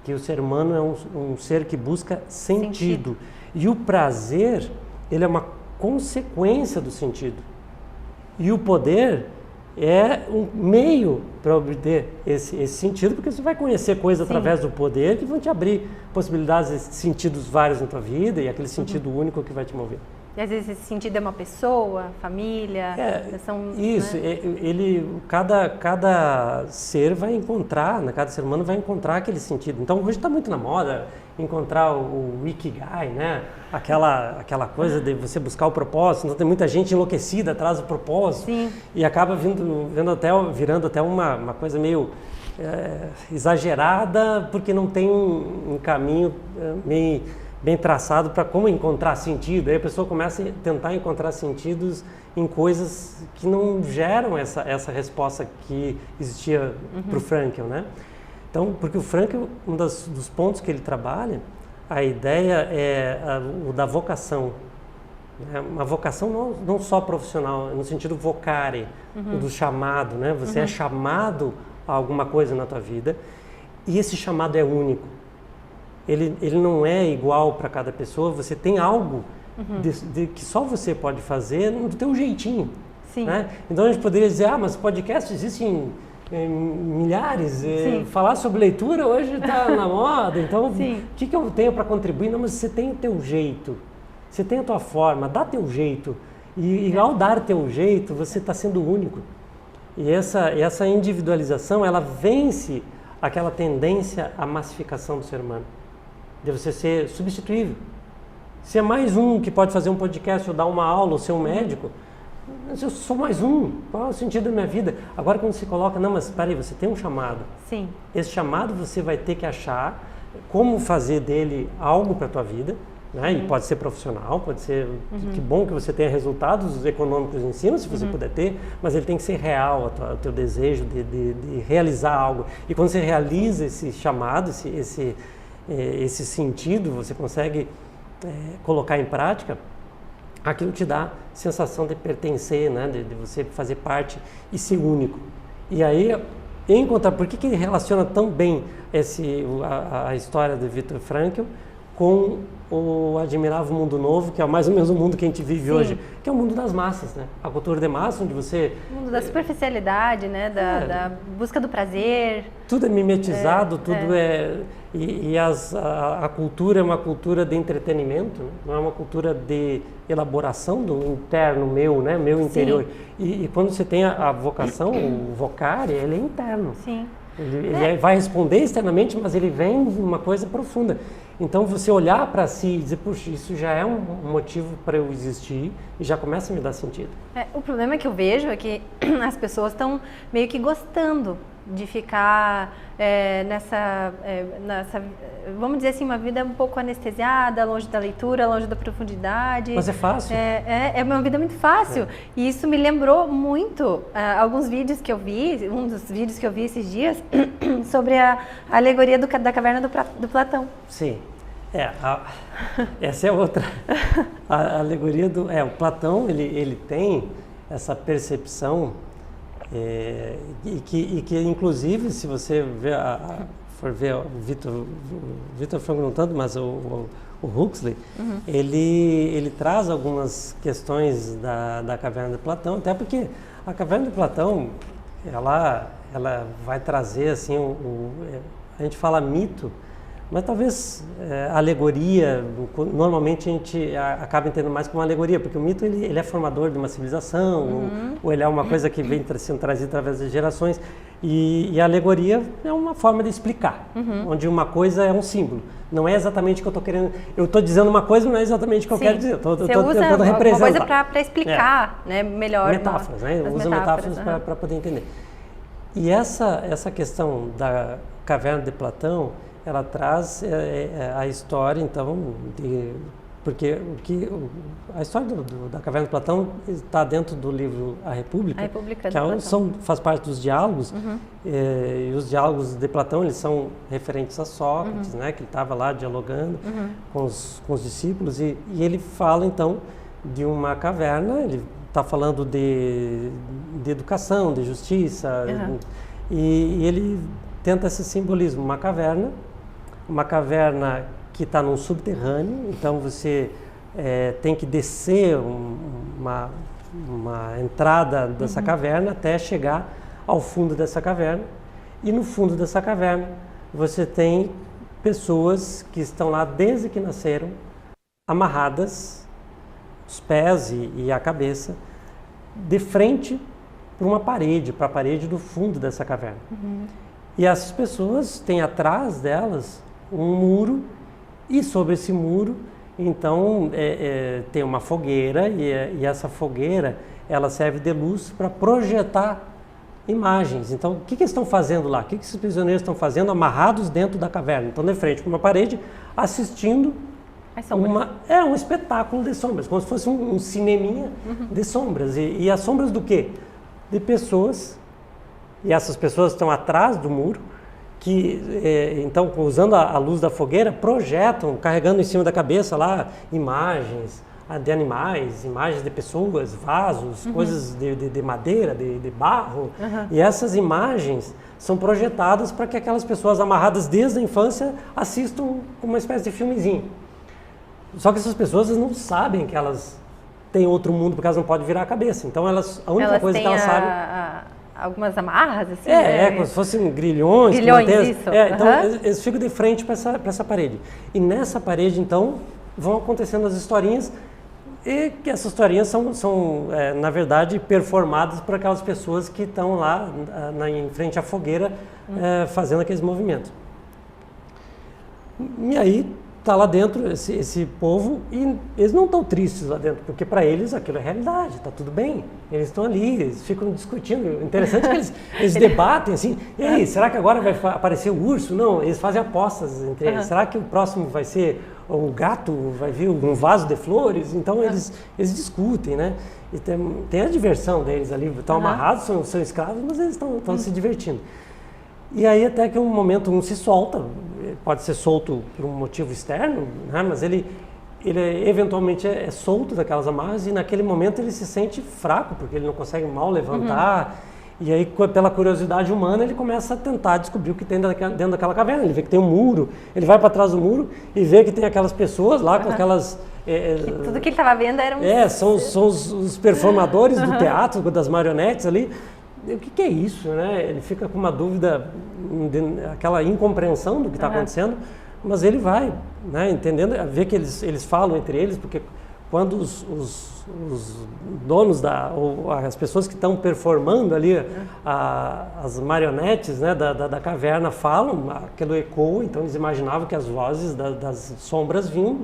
Que o ser humano é um ser que busca sentido. E o prazer, ele é uma consequência do sentido. E o poder é um meio para obter esse sentido, porque você vai conhecer coisas através do poder que vão te abrir possibilidades de sentidos vários na tua vida e aquele sentido único que vai te mover. E às vezes esse sentido é uma pessoa, família, isso, né? Cada ser vai encontrar, cada ser humano vai encontrar aquele sentido. Então hoje está muito na moda encontrar o Ikigai, né? Aquela coisa de você buscar o propósito. Então tem muita gente enlouquecida atrás do propósito e acaba virando até uma coisa meio exagerada, porque não tem um caminho meio bem traçado para como encontrar sentido. Aí a pessoa começa a tentar encontrar sentidos em coisas que não geram essa resposta que existia para o Frankl, né? Então, porque o Frankl, dos pontos que ele trabalha, a ideia é o da vocação. Né? Uma vocação não só profissional, no sentido vocare, do chamado, né? Você é chamado a alguma coisa na tua vida e esse chamado é único. Ele não é igual para cada pessoa, você tem algo que só você pode fazer do teu jeitinho. Né? Então a gente poderia dizer, mas podcast existem milhares, falar sobre leitura hoje está na moda, então o que eu tenho para contribuir? Não, mas você tem o teu jeito, você tem a tua forma, dá teu jeito, e ao dar teu jeito, você está sendo único. E essa individualização, ela vence aquela tendência à massificação do ser humano. De você ser substituível. Se é mais um que pode fazer um podcast ou dar uma aula ou ser um médico, mas eu sou mais um, qual é o sentido da minha vida? Agora quando se coloca, não, mas espera aí, você tem um chamado. Esse chamado você vai ter que achar como fazer dele algo para a tua vida, né? E pode ser profissional, pode ser, que bom que você tenha resultados econômicos em cima, se você puder ter, mas ele tem que ser real, o teu desejo de realizar algo. E quando você realiza esse chamado, esse sentido, você consegue colocar em prática, aquilo te dá sensação de pertencer, né? de você fazer parte e ser único. E aí, encontrar por que ele relaciona tão bem a história de Viktor Frankl com o Admirável Mundo Novo, que é mais ou menos o mundo que a gente vive hoje, que é o mundo das massas, né? A cultura de massa, onde você... O mundo da superficialidade, né? Da busca do prazer. Tudo é mimetizado, tudo é... a cultura é uma cultura de entretenimento, né? Não é uma cultura de elaboração do interno meu, né? Meu interior. E quando você tem a vocação, o vocare, ele é interno. Ele vai responder externamente, mas ele vem de uma coisa profunda. Então, você olhar para si e dizer, puxa, isso já é um motivo para eu existir e já começa a me dar sentido. O problema que eu vejo é que as pessoas estão meio que gostando de ficar nessa, vamos dizer assim, uma vida um pouco anestesiada, longe da leitura, longe da profundidade. Mas é fácil. É uma vida muito fácil. E isso me lembrou muito alguns vídeos que eu vi, um dos vídeos que eu vi esses dias, sobre a alegoria da caverna do Platão. Sim. Essa é outra. A alegoria o Platão, ele tem essa percepção e que inclusive, se você for ver o Victor Frankl não tanto, mas o Huxley, ele traz algumas questões da caverna de Platão, até porque a caverna de Platão, ela vai trazer assim, a gente fala mito, mas talvez alegoria, normalmente a gente acaba entendendo mais como uma alegoria, porque o mito ele é formador de uma civilização, ou ele é uma coisa que vem sendo trazida através das gerações, e a alegoria é uma forma de explicar, onde uma coisa é um símbolo. Não é exatamente o que eu estou querendo, eu estou dizendo uma coisa, não é exatamente o que eu quero dizer, eu estou tentando representar. Uma coisa para explicar, né, melhor. Metáforas, né? Usa metáforas para poder entender. E essa questão da caverna de Platão, ela traz a história, então, porque a história da caverna de Platão está dentro do livro A República, que faz parte dos diálogos, e os diálogos de Platão, eles são referentes a Sócrates, né, que ele estava lá dialogando com os discípulos, e ele fala, então, de uma caverna, ele está falando de educação, de justiça, e ele tenta esse simbolismo, uma caverna que está num subterrâneo, então você tem que descer uma entrada dessa caverna até chegar ao fundo dessa caverna, e no fundo dessa caverna você tem pessoas que estão lá desde que nasceram, amarradas, os pés e a cabeça, de frente para uma parede, para a parede do fundo dessa caverna. E essas pessoas têm atrás delas um muro, e sobre esse muro, então, tem uma fogueira, e essa fogueira, ela serve de luz para projetar imagens. Então, o que eles estão fazendo lá? O que esses prisioneiros estão fazendo amarrados dentro da caverna? Então, de frente para uma parede, assistindo um espetáculo de sombras, como se fosse um cineminha de sombras. E as sombras do quê? De pessoas, e essas pessoas estão atrás do muro, que, então, usando a luz da fogueira, projetam, carregando em cima da cabeça lá imagens de animais, imagens de pessoas, vasos, coisas de madeira, de barro. E essas imagens são projetadas para que aquelas pessoas amarradas desde a infância assistam uma espécie de filmezinho. Só que essas pessoas não sabem que elas têm outro mundo, porque elas não podem virar a cabeça. Então, a única coisa que elas sabem... Algumas amarras, assim? Como se fossem grilhões. Isso. Então, eles ficam de frente para essa parede. E nessa parede, então, vão acontecendo as historinhas, e que essas historinhas são na verdade, performadas por aquelas pessoas que estão lá em frente à fogueira, fazendo aqueles movimentos. E aí, está lá dentro esse povo, e eles não estão tristes lá dentro, porque para eles aquilo é realidade, está tudo bem. Eles estão ali, eles ficam discutindo. O interessante é que eles debatem assim, e aí, será que agora vai aparecer o urso? Não, eles fazem apostas entre eles. Será que o próximo vai ser um gato, vai vir um vaso de flores? Então eles discutem, né? E tem a diversão deles ali, estão amarrados, são escravos, mas eles estão se divertindo. E aí até que um momento um se solta, pode ser solto por um motivo externo, né? Mas ele eventualmente é solto daquelas amarras, e naquele momento ele se sente fraco, porque ele não consegue mal levantar. E aí, pela curiosidade humana, ele começa a tentar descobrir o que tem dentro daquela caverna. Ele vê que tem um muro, ele vai para trás do muro e vê que tem aquelas pessoas lá com aquelas... tudo que ele estava vendo era são os performadores do teatro, das marionetes ali. O que é isso, né? Ele fica com uma dúvida, aquela incompreensão do que está acontecendo, mas ele vai, né, entendendo, vê que eles falam entre eles, porque quando os donos ou as pessoas que estão performando ali, as marionetes, né, da caverna falam, aquilo ecoa, então eles imaginavam que as vozes das sombras vinham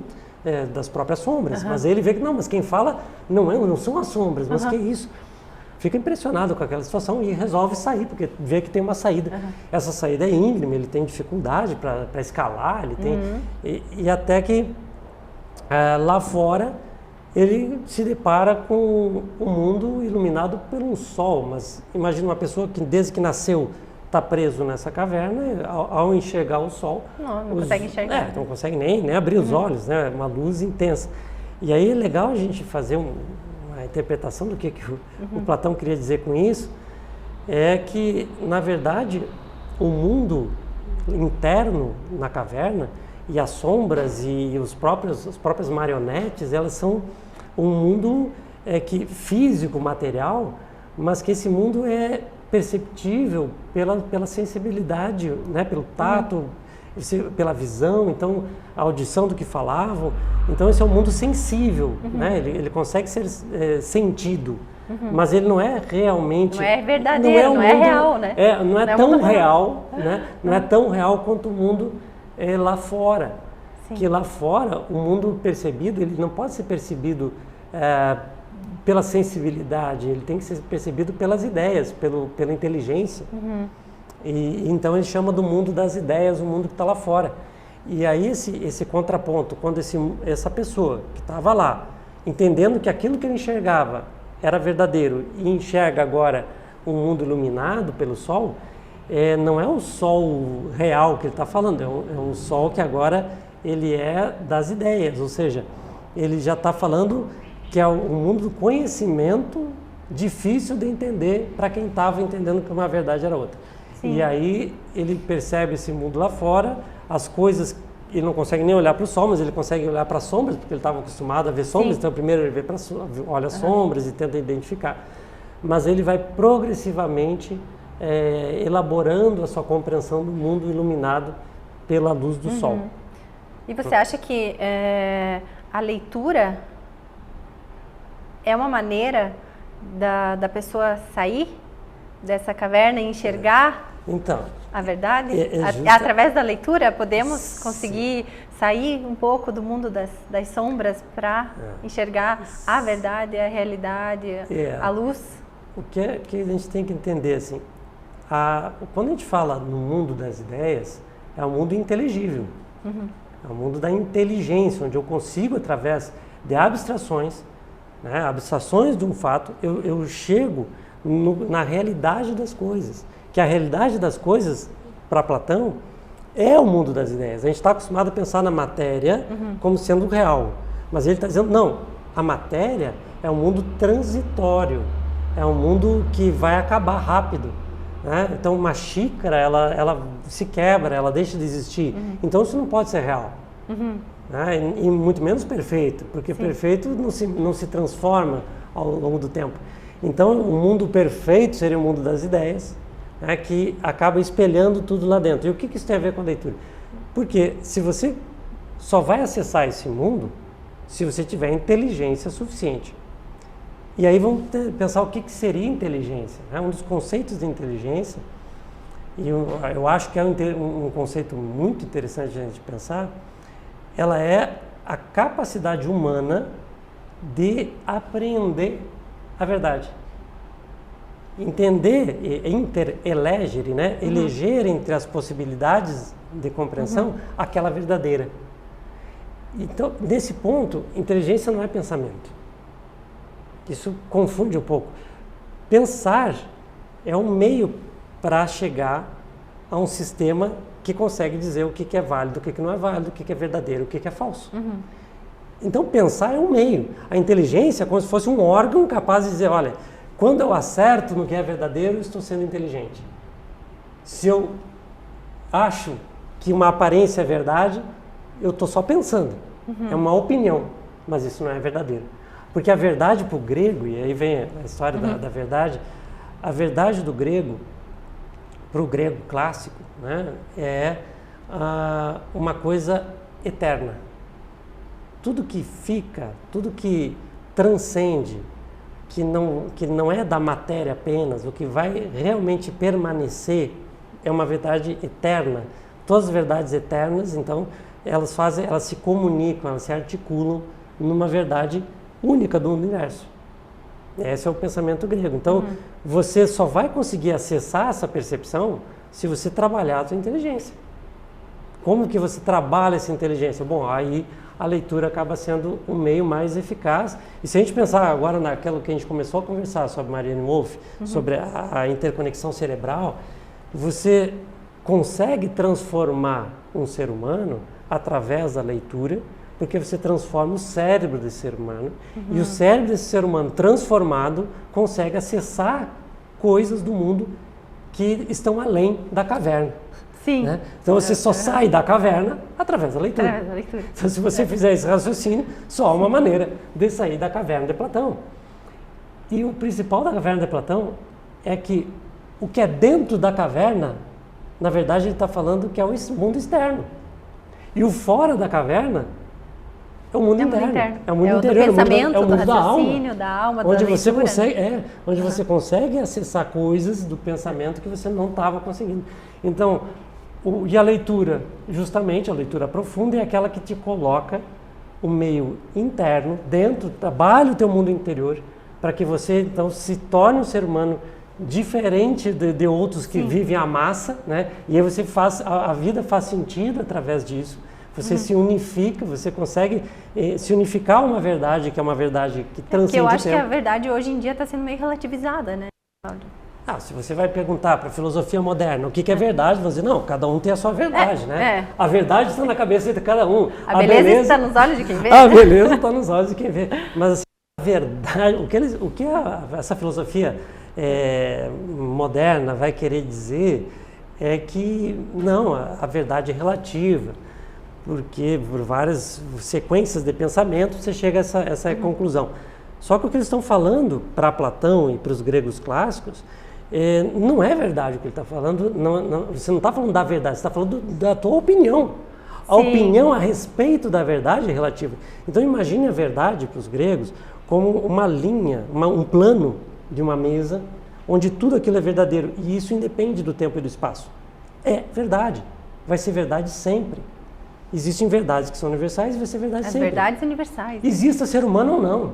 das próprias sombras, mas ele vê que não, mas quem fala não são as sombras, mas que é isso? fica impressionado com aquela situação e resolve sair, porque vê que tem uma saída. Essa saída é íngreme, ele tem dificuldade para escalar, ele tem, e até que lá fora ele se depara com um mundo iluminado por um sol. Mas imagina uma pessoa que desde que nasceu está preso nessa caverna, ao enxergar o sol... Não consegue enxergar. Não consegue nem abrir os olhos, né? Uma luz intensa. E aí é legal a gente fazer uma interpretação do que o Platão queria dizer com isso, é que, na verdade, o mundo interno na caverna e as sombras e as próprias marionetes, elas são um mundo físico, material, mas que esse mundo é perceptível pela sensibilidade, né? Pelo tato, pela visão, então a audição do que falavam. Então esse é um mundo sensível, né? Ele consegue ser sentido, mas ele não é realmente... Não é verdadeiro, não é real, né? Não é tão real, né? Não é tão real quanto o mundo lá fora. Sim. Que lá fora, o mundo percebido, ele não pode ser percebido pela sensibilidade, ele tem que ser percebido pelas ideias, pela inteligência. E então ele chama do mundo das ideias, o mundo que está lá fora. E aí esse contraponto, quando essa pessoa que estava lá, entendendo que aquilo que ele enxergava era verdadeiro e enxerga agora um mundo iluminado pelo sol, não é o sol real que ele está falando, é um sol que agora ele é das ideias, ou seja, ele já está falando que é um mundo do conhecimento difícil de entender para quem estava entendendo que uma verdade era outra. Sim. E aí ele percebe esse mundo lá fora, as coisas, ele não consegue nem olhar para o sol, mas ele consegue olhar para as sombras, porque ele estava acostumado a ver sombras. Sim. Então primeiro ele olha as sombras e tenta identificar. Mas ele vai progressivamente elaborando a sua compreensão do mundo iluminado pela luz do sol. E você acha que a leitura é uma maneira da pessoa sair dessa caverna e enxergar a verdade? Através da leitura podemos conseguir sair um pouco do mundo das sombras para enxergar a verdade, a realidade, a luz? O que a gente tem que entender, assim, quando a gente fala no mundo das ideias, é um mundo inteligível. É um mundo da inteligência, onde eu consigo, através de abstrações, né, abstrações de um fato, eu chego na realidade das coisas. Que a realidade das coisas, para Platão, é o mundo das ideias. A gente está acostumado a pensar na matéria como sendo real. Mas ele está dizendo, não, a matéria é um mundo transitório. É um mundo que vai acabar rápido. Né? Então uma xícara, ela se quebra, ela deixa de existir. Então isso não pode ser real. Né? E muito menos perfeito, porque perfeito não se transforma ao longo do tempo. Então o mundo perfeito seria o mundo das ideias, né, que acaba espelhando tudo lá dentro. E o que isso tem a ver com a leitura? Porque se você só vai acessar esse mundo se você tiver inteligência suficiente. E aí vamos pensar o que seria inteligência. Né? Um dos conceitos de inteligência, e eu acho que é um conceito muito interessante de a gente pensar, ela é a capacidade humana de apreender a verdade. Entender, elegere, né? Eleger entre as possibilidades de compreensão aquela verdadeira. Então, nesse ponto, inteligência não é pensamento. Isso confunde um pouco. Pensar é um meio para chegar a um sistema que consegue dizer o que é válido, o que não é válido, o que é verdadeiro, o que é falso. Então, pensar é um meio. A inteligência é como se fosse um órgão capaz de dizer, olha, quando eu acerto no que é verdadeiro, eu estou sendo inteligente. Se eu acho que uma aparência é verdade, eu estou só pensando. É uma opinião, mas isso não é verdadeiro. Porque a verdade para o grego, e aí vem a história da verdade, a verdade do grego, para o grego clássico, né, é uma coisa eterna. Tudo que fica, tudo que transcende, que não é da matéria apenas, o que vai realmente permanecer, é uma verdade eterna. Todas as verdades eternas, então, elas se comunicam, elas se articulam numa verdade única do universo. Esse é o pensamento grego. Então, você só vai conseguir acessar essa percepção se você trabalhar a sua inteligência. Como que você trabalha essa inteligência? Bom, aí a leitura acaba sendo um meio mais eficaz. E se a gente pensar agora naquilo que a gente começou a conversar sobre Marianne Wolf, sobre a interconexão cerebral, você consegue transformar um ser humano através da leitura, porque você transforma o cérebro desse ser humano, e o cérebro desse ser humano transformado consegue acessar coisas do mundo que estão além da caverna. Sim. Né? Então você só sai da caverna através da leitura. Através da leitura. Então, se você fizer esse raciocínio, só há uma maneira de sair da caverna de Platão. E o principal da caverna de Platão é que o que é dentro da caverna, na verdade, ele está falando que é o mundo externo. E o fora da caverna é o mundo interno. É o mundo interior, do pensamento, é o mundo do raciocínio, da alma, onde da você leitura. consegue, onde você consegue acessar coisas do pensamento que você não estava conseguindo. Então, e a leitura, justamente a leitura profunda, é aquela que te coloca o meio interno, dentro, trabalha o teu mundo interior, para que você então se torne um ser humano diferente de outros que vivem à massa, né? E aí você faz, a vida faz sentido através disso. Você se unifica, você consegue se unificar a uma verdade que é uma verdade que transcende o tempo. Porque eu acho que a verdade hoje em dia está sendo meio relativizada, né? Se você vai perguntar para a filosofia moderna o que é verdade, você não, cada um tem a sua verdade, né? A verdade está na cabeça de cada um. A beleza está nos olhos de quem vê. A beleza está nos olhos de quem vê. Mas assim, a verdade, o que essa filosofia moderna vai querer dizer é que não, a verdade é relativa, porque por várias sequências de pensamento você chega a essa conclusão. Só que o que eles estão falando para Platão e para os gregos clássicos não é verdade o que ele está falando. Você não está falando da verdade, você está falando da tua opinião. A opinião a respeito da verdade é relativa. Então imagine a verdade para os gregos como uma linha, um plano de uma mesa onde tudo aquilo é verdadeiro. E isso independe do tempo e do espaço. É verdade. Vai ser verdade sempre. Existem verdades que são universais e vai ser verdade sempre. As verdades universais. Exista ser humano ou não.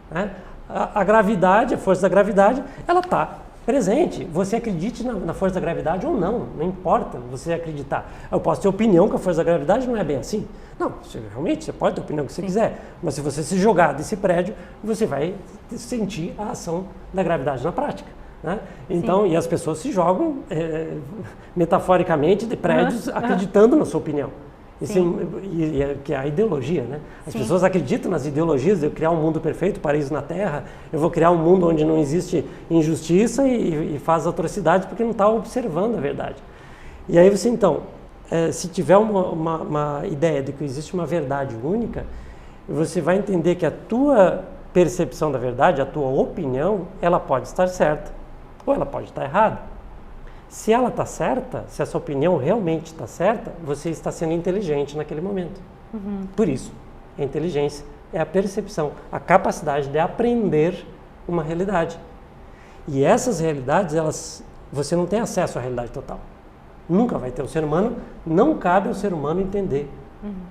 Né? A gravidade, a força da gravidade, ela está presente. Você acredite na força da gravidade ou não importa você acreditar. Eu posso ter opinião que a força da gravidade não é bem assim. Não, realmente você pode ter a opinião que você quiser, mas se você se jogar desse prédio, você vai sentir a ação da gravidade na prática. Né? Então, e as pessoas se jogam metaforicamente de prédios acreditando na sua opinião. Que é a ideologia, né? As pessoas acreditam nas ideologias de eu criar um mundo perfeito, paraíso na Terra, eu vou criar um mundo onde não existe injustiça e faz atrocidades porque não está observando a verdade. E aí você então, se tiver uma ideia de que existe uma verdade única, você vai entender que a tua percepção da verdade, a tua opinião, ela pode estar certa ou ela pode estar errada. Se ela está certa, se essa opinião realmente está certa, você está sendo inteligente naquele momento. Por isso, a inteligência é a percepção, a capacidade de aprender uma realidade. E essas realidades, você não tem acesso à realidade total. Nunca vai ter. O ser humano, não cabe ao ser humano entender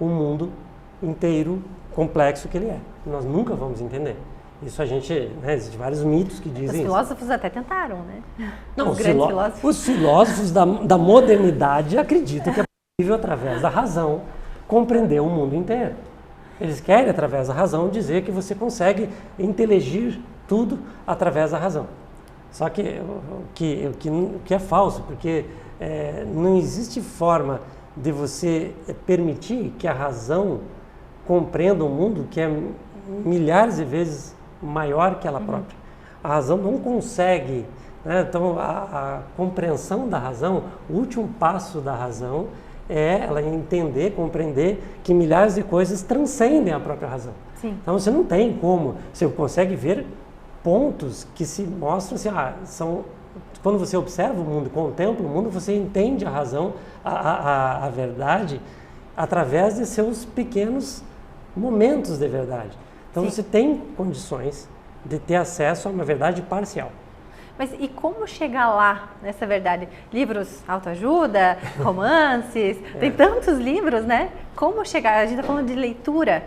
o mundo inteiro, complexo que ele é. Nós nunca vamos entender. Isso a gente, existem vários mitos que dizem isso. Os filósofos até tentaram, né? Não, os filósofos da modernidade acreditam que é possível, através da razão, compreender o mundo inteiro. Eles querem, através da razão, dizer que você consegue inteligir tudo através da razão. Só que o que é falso, porque não existe forma de você permitir que a razão compreenda um mundo que é milhares de vezes maior que ela própria. A razão não consegue, né? Então a compreensão da razão, o último passo da razão é ela entender, compreender que milhares de coisas transcendem a própria razão. Então você não tem como, você consegue ver pontos que se mostram assim, quando você observa o mundo, contempla o mundo, você entende a razão, a verdade, através de seus pequenos momentos de verdade. Então você tem condições de ter acesso a uma verdade parcial. Mas e como chegar lá nessa verdade? Livros autoajuda, romances, tem tantos livros, né? Como chegar? A gente está falando de leitura,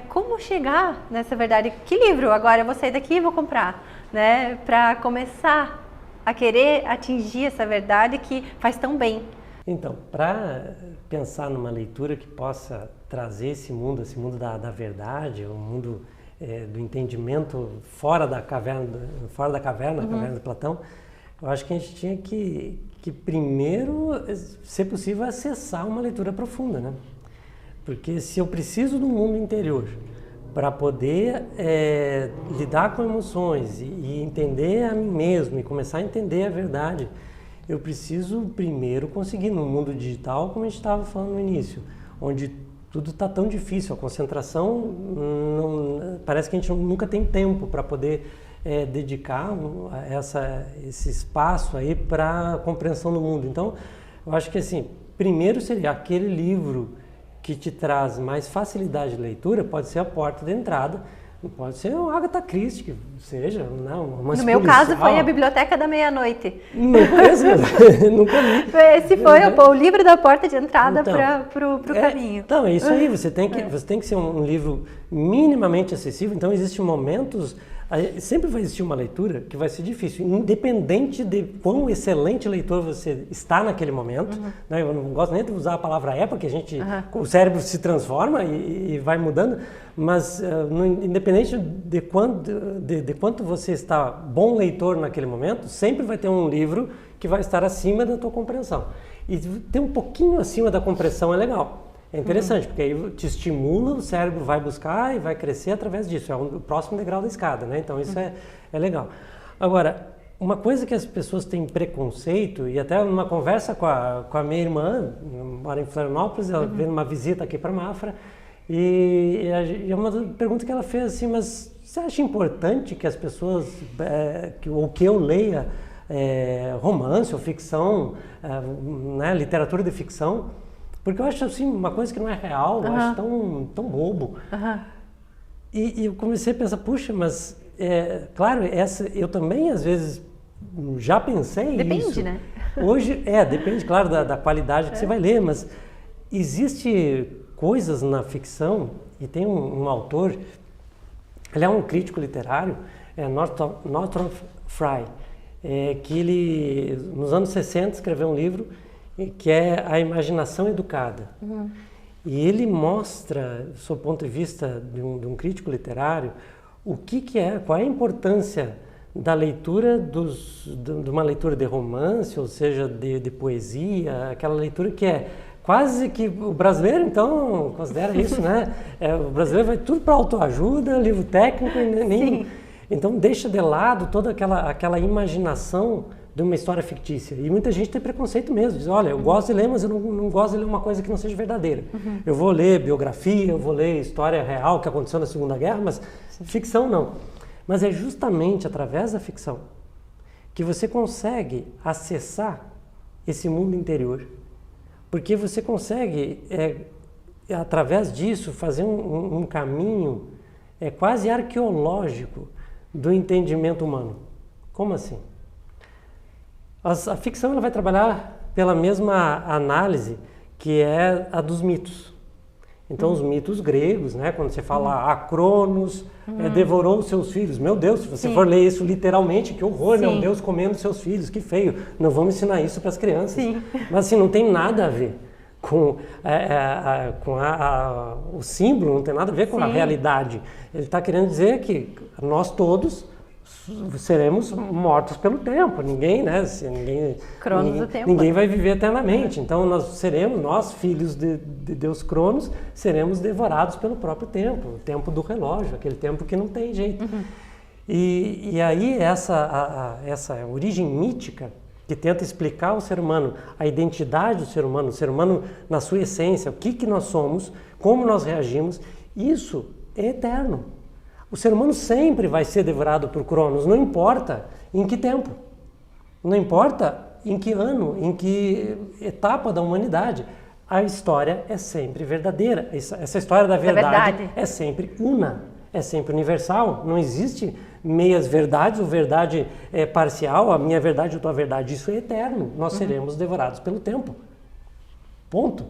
Como chegar nessa verdade? Que livro agora eu vou sair daqui e vou comprar, né? Para começar a querer atingir essa verdade que faz tão bem. Então, para pensar numa leitura que possa trazer esse mundo da verdade, o mundo do entendimento fora da caverna, a caverna de Platão, eu acho que a gente tinha que primeiro, ser possível, acessar uma leitura profunda, né? Porque se eu preciso do mundo interior para poder lidar com emoções e entender a mim mesmo e começar a entender a verdade, eu preciso primeiro conseguir no mundo digital, como a gente estava falando no início, onde tudo está tão difícil, a concentração, parece que a gente nunca tem tempo para poder dedicar esse espaço aí para a compreensão do mundo. Então, eu acho que assim, primeiro seria aquele livro que te traz mais facilidade de leitura, pode ser a porta de entrada, pode ser o Agatha Christie, que seja, não, uma No meu caso foi a Biblioteca da Meia-Noite. Nunca li. Esse foi o livro da porta de entrada para o caminho. Então, é isso aí, você tem que ser um livro minimamente acessível, então existem momentos, sempre vai existir uma leitura que vai ser difícil, independente de quão excelente leitor você está naquele momento, né? Eu não gosto nem de usar a palavra porque o cérebro se transforma e vai mudando, mas independente de quanto você está bom leitor naquele momento, sempre vai ter um livro que vai estar acima da tua compreensão. E ter um pouquinho acima da compreensão é legal. É interessante, porque aí te estimula, o cérebro vai buscar e vai crescer através disso. É o próximo degrau da escada, né? Então isso é legal. Agora, uma coisa que as pessoas têm preconceito, e até numa conversa com a minha irmã, mora em Florianópolis, ela veio numa visita aqui para Mafra, e uma pergunta que ela fez assim, mas você acha importante que as pessoas, ou que eu leia romance ou ficção, né, literatura de ficção? Porque eu acho assim, uma coisa que não é real, eu acho tão bobo. E eu comecei a pensar, puxa, mas claro, eu também às vezes já pensei Depende, isso. Né? Hoje, depende, claro, da qualidade que você vai ler, mas existe coisas na ficção, e tem um autor, ele é um crítico literário, Northrop Frye, que ele, nos anos 60, escreveu um livro que é A Imaginação Educada. E ele mostra, sob o ponto de vista de um crítico literário, qual é a importância da leitura de uma leitura de romance, ou seja, de poesia, aquela leitura que é quase que o brasileiro, então, considera isso, né? O brasileiro vai tudo para autoajuda, livro técnico, então deixa de lado toda aquela imaginação de uma história fictícia. E muita gente tem preconceito mesmo, diz, olha, eu gosto de ler, mas eu não gosto de ler uma coisa que não seja verdadeira. Eu vou ler biografia, eu vou ler história real que aconteceu na Segunda Guerra, mas ficção não. Mas é justamente através da ficção que você consegue acessar esse mundo interior. Porque você consegue, através disso, fazer um caminho quase arqueológico do entendimento humano. Como assim? A ficção ela vai trabalhar pela mesma análise que é a dos mitos. Então, os mitos gregos, né, quando você fala Cronos devorou os seus filhos. Meu Deus, se você for ler isso literalmente, que horror, né? Um Deus comendo seus filhos, que feio. Não vamos ensinar isso para as crianças. Mas assim, não tem nada a ver com o símbolo, não tem nada a ver com a realidade. Ele está querendo dizer que nós todos seremos mortos pelo tempo, ninguém vai viver eternamente, então nós filhos de Deus Cronos, seremos devorados pelo próprio tempo, o tempo do relógio, aquele tempo que não tem jeito. E aí essa origem mítica que tenta explicar o ser humano, a identidade do ser humano na sua essência, o que nós somos, como nós reagimos, isso é eterno. O ser humano sempre vai ser devorado por Cronos, não importa em que tempo, não importa em que ano, em que etapa da humanidade. A história é sempre verdadeira. Essa história da verdade é sempre una, é sempre universal. Não existe meias verdades ou verdade parcial, a minha verdade ou a tua verdade. Isso é eterno. Nós seremos devorados pelo tempo. Ponto.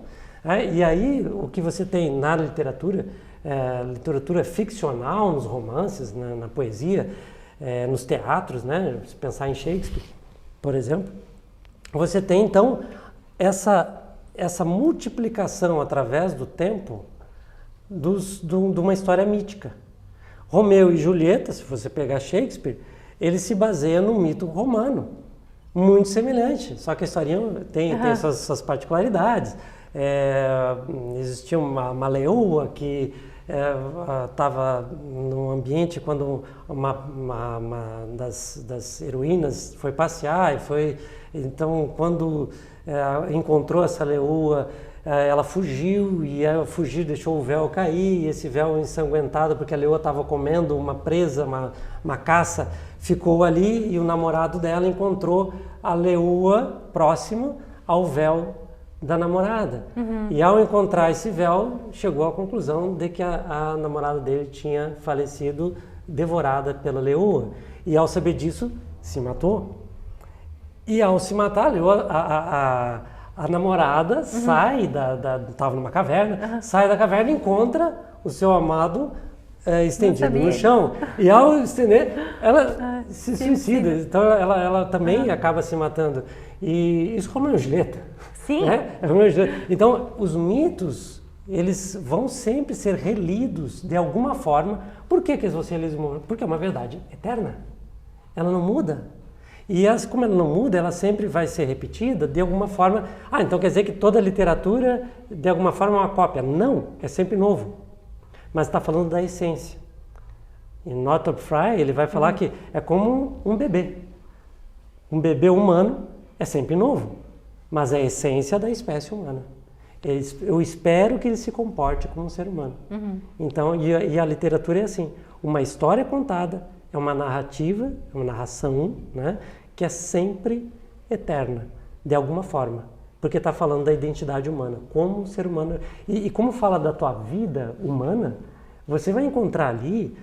E aí, o que você tem na literatura, literatura ficcional, nos romances, na poesia, nos teatros, né? Se pensar em Shakespeare, por exemplo, você tem então essa multiplicação através do tempo de uma história mítica. Romeu e Julieta, se você pegar Shakespeare, ele se baseia num mito romano, muito semelhante, só que a historinha tem suas particularidades. Existia uma leoa que estava num ambiente quando uma das heroínas foi passear então quando encontrou essa leoa, ela fugiu e ao fugir deixou o véu cair, e esse véu ensanguentado porque a leoa estava comendo uma presa, uma caça, ficou ali, e o namorado dela encontrou a leoa próximo ao véu da namorada. E ao encontrar esse véu, chegou à conclusão de que a namorada dele tinha falecido devorada pela leoa. E ao saber disso, se matou. E ao se matar, a namorada sai estava numa caverna, sai da caverna e encontra o seu amado estendido no chão. E ao estender, ela se suicida. Então ela também acaba se matando. E isso é Romeu e Julieta. Sim. Né? Então, os mitos, eles vão sempre ser relidos de alguma forma. Por que eles vão ser relidos? Porque é uma verdade eterna. Ela não muda. E como ela não muda, ela sempre vai ser repetida de alguma forma. Então quer dizer que toda literatura, de alguma forma, é uma cópia. Não, é sempre novo. Mas está falando da essência. Em Northrop Frye, ele vai falar que é como um bebê. Um bebê humano é sempre novo, mas é a essência da espécie humana. Eu espero que ele se comporte como um ser humano. Então, e a literatura é assim. Uma história contada é uma narrativa, é uma narração, né, que é sempre eterna, de alguma forma. Porque está falando da identidade humana, como um ser humano. E como fala da tua vida humana, você vai encontrar ali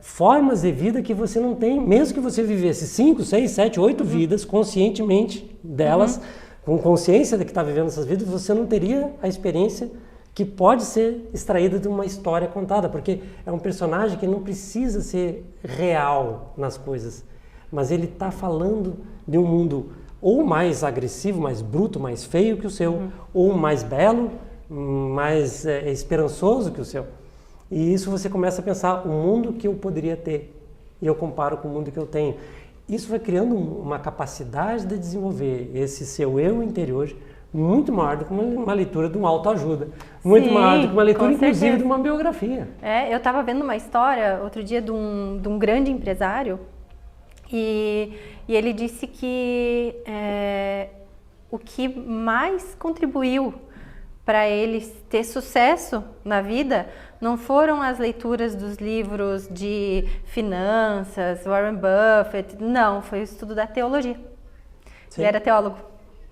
formas de vida que você não tem, mesmo que você vivesse 5, 6, 7, 8 vidas, conscientemente delas, com consciência de que está vivendo essas vidas, você não teria a experiência que pode ser extraída de uma história contada, porque é um personagem que não precisa ser real nas coisas, mas ele está falando de um mundo ou mais agressivo, mais bruto, mais feio que o seu, ou mais belo, mais esperançoso que o seu. E isso você começa a pensar o mundo que eu poderia ter, e eu comparo com o mundo que eu tenho. Isso vai criando uma capacidade de desenvolver esse seu eu interior muito maior do que uma leitura de uma autoajuda, muito maior do que uma leitura, inclusive, de uma biografia. Eu estava vendo uma história outro dia de um grande empresário e ele disse que o que mais contribuiu para ele ter sucesso na vida não foram as leituras dos livros de finanças, Warren Buffett, não, foi o estudo da teologia. Sim. Ele era teólogo.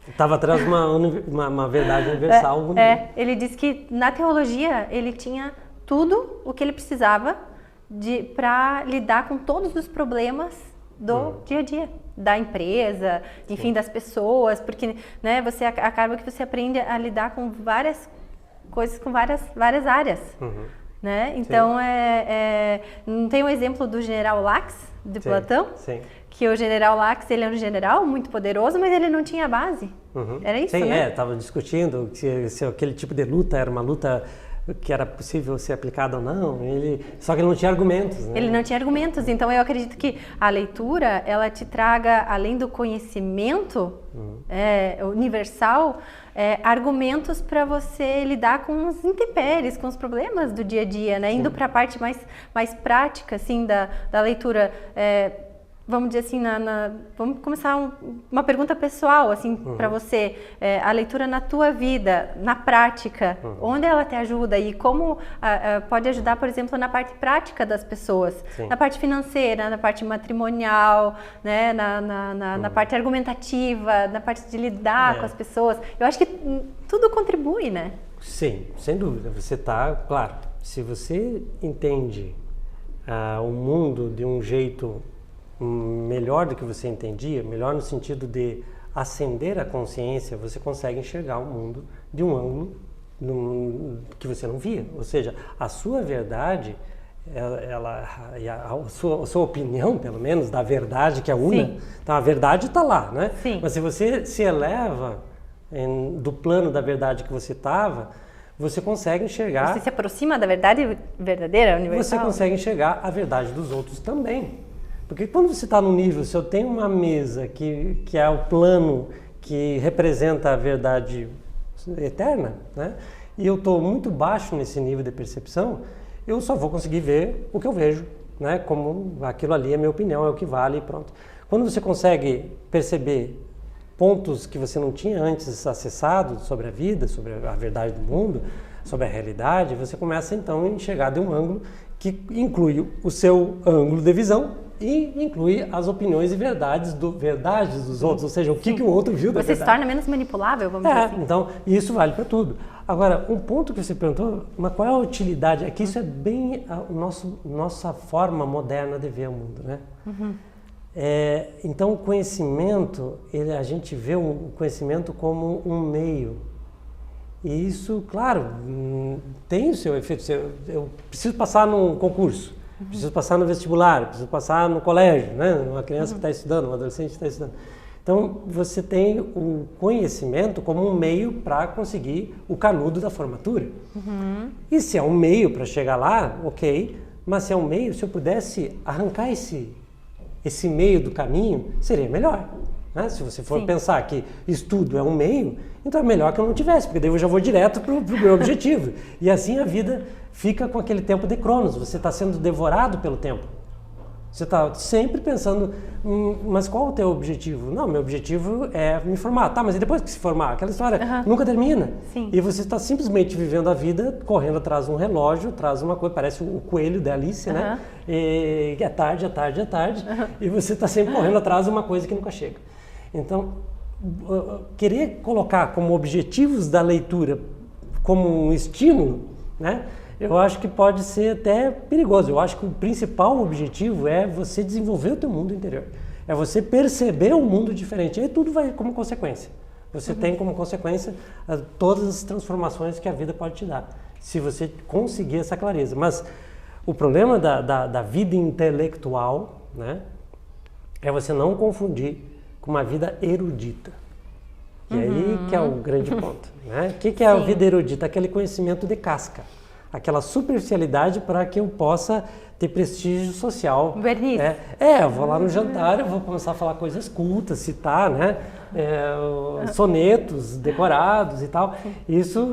Estava atrás de uma verdade universal. Ele disse que na teologia ele tinha tudo o que ele precisava para lidar com todos os problemas do dia a dia, da empresa, enfim, das pessoas, porque, né, você acaba que você aprende a lidar com várias coisas, com várias áreas. Né? Então, não tem um exemplo do general Lax, de Platão? Sim. Que o general Lax, ele era um general muito poderoso, mas ele não tinha base. Era isso, né? Estava discutindo se aquele tipo de luta era uma luta que era possível ser aplicada ou não. Só que ele não tinha argumentos. Né? Ele não tinha argumentos. Então, eu acredito que a leitura, ela te traga, além do conhecimento universal, argumentos para você lidar com os intempéries, com os problemas do dia a dia, né? Indo para a parte mais prática, assim, da leitura. Vamos dizer assim, vamos começar uma pergunta pessoal, assim, para você. A leitura na tua vida, na prática, onde ela te ajuda e como pode ajudar, por exemplo, na parte prática das pessoas, na parte financeira, na parte matrimonial, né, na parte argumentativa, na parte de lidar com as pessoas. Eu acho que tudo contribui, né? Sim, sem dúvida. Você está, claro, se você entende o mundo de um jeito melhor do que você entendia, melhor no sentido de acender a consciência, você consegue enxergar o mundo de um ângulo que você não via. Ou seja, a sua verdade, a sua opinião, pelo menos, da verdade que é una, Sim. então a verdade está lá, né? Sim. Mas se você se eleva do plano da verdade que você estava, você consegue enxergar... Você se aproxima da verdade verdadeira, universal? Você consegue enxergar a verdade dos outros também. Porque quando você está num nível, se eu tenho uma mesa que é o plano que representa a verdade eterna, né? E eu estou muito baixo nesse nível de percepção, eu só vou conseguir ver o que eu vejo, né? Como aquilo ali é minha opinião, é o que vale e pronto. Quando você consegue perceber pontos que você não tinha antes acessado sobre a vida, sobre a verdade do mundo, sobre a realidade, você começa então a enxergar de um ângulo que inclui o seu ângulo de visão e inclui as opiniões e verdades dos outros, ou seja, o que o outro viu da Você verdade. se torna menos manipulável, vamos dizer assim. Então, isso vale para tudo. Agora, um ponto que você perguntou, mas qual é a utilidade? É que isso é bem a nossa forma moderna de ver o mundo, né? Então, o conhecimento, a gente vê o conhecimento como um meio. E isso, claro, tem o seu efeito. Eu preciso passar num concurso, preciso passar no vestibular, preciso passar no colégio, né? Uma criança que está estudando, um adolescente que está estudando. Então, você tem o conhecimento como um meio para conseguir o canudo da formatura. E se é um meio para chegar lá, ok, mas se é um meio, se eu pudesse arrancar esse meio do caminho, seria melhor. Né? Se você for pensar que estudo é um meio, então é melhor que eu não tivesse, porque daí eu já vou direto para o meu objetivo. E assim a vida fica com aquele tempo de cronos, você está sendo devorado pelo tempo. Você está sempre pensando, mas qual o teu objetivo? Não, meu objetivo é me formar. Tá, mas e depois que se formar? Aquela história nunca termina. Sim. E você está simplesmente vivendo a vida, correndo atrás de um relógio, atrás de uma coisa, parece o coelho da Alice, né? E é tarde, é tarde, é tarde. E você está sempre correndo atrás de uma coisa que nunca chega. Então, querer colocar como objetivos da leitura, como um estímulo, né? Eu acho que pode ser até perigoso. Eu acho que o principal objetivo é você desenvolver o teu mundo interior. É você perceber um mundo diferente. E aí tudo vai como consequência. Você tem como consequência todas as transformações que a vida pode te dar, se você conseguir essa clareza. Mas o problema da vida intelectual, né, é você não confundir com uma vida erudita. E aí que é o grande ponto. Né? O que é a vida erudita? Aquele conhecimento de casca. Aquela superficialidade para que eu possa ter prestígio social. Verniz. Eu vou lá no jantar, eu vou começar a falar coisas cultas, citar, né? Sonetos decorados e tal. Isso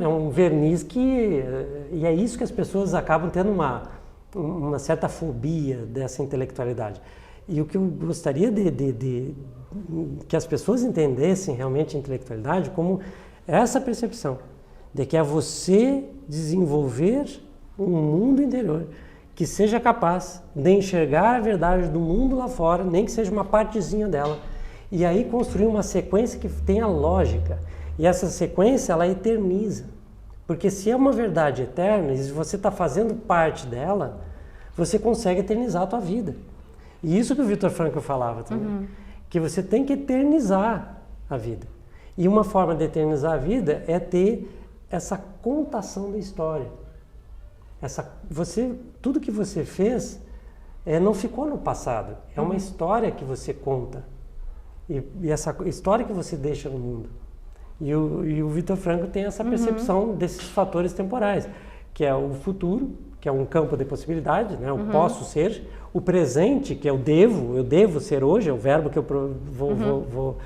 é um verniz que... E é isso que as pessoas acabam tendo uma certa fobia dessa intelectualidade. E o que eu gostaria que as pessoas entendessem realmente a intelectualidade como essa percepção de que é você desenvolver um mundo interior que seja capaz de enxergar a verdade do mundo lá fora, nem que seja uma partezinha dela, e aí construir uma sequência que tenha lógica. E essa sequência, ela eterniza. Porque se é uma verdade eterna, e se você está fazendo parte dela, você consegue eternizar a tua vida. E isso que o Viktor Frankl falava também, que você tem que eternizar a vida. E uma forma de eternizar a vida é ter essa contação da história. Tudo que você fez não ficou no passado, é uma história que você conta. E essa história que você deixa no mundo. E o Viktor Frankl tem essa percepção desses fatores temporais, que é o futuro, que é um campo de possibilidade, né? Eu posso ser. O presente, que é eu devo ser hoje, é o verbo que eu vou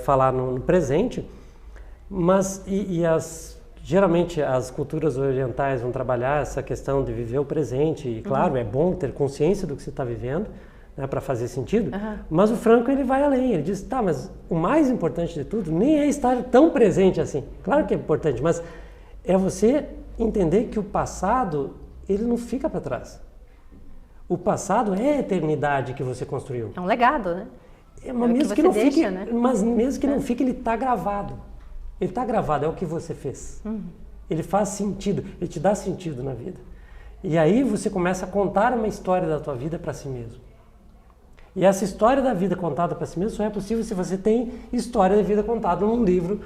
falar no presente. Mas, geralmente as culturas orientais vão trabalhar essa questão de viver o presente, e claro, é bom ter consciência do que você está vivendo, né, para fazer sentido, mas o Frankl ele vai além, ele diz, tá, mas o mais importante de tudo nem é estar tão presente assim, claro que é importante, mas é você entender que o passado, ele não fica para trás. O passado é a eternidade que você construiu. É um legado, né? Mas mesmo que não fique, né? Mas mesmo que não fique, ele está gravado. Ele está gravado, é o que você fez. Ele faz sentido, ele te dá sentido na vida. E aí você começa a contar uma história da tua vida para si mesmo. E essa história da vida contada para si mesmo só é possível se você tem história da vida contada num livro,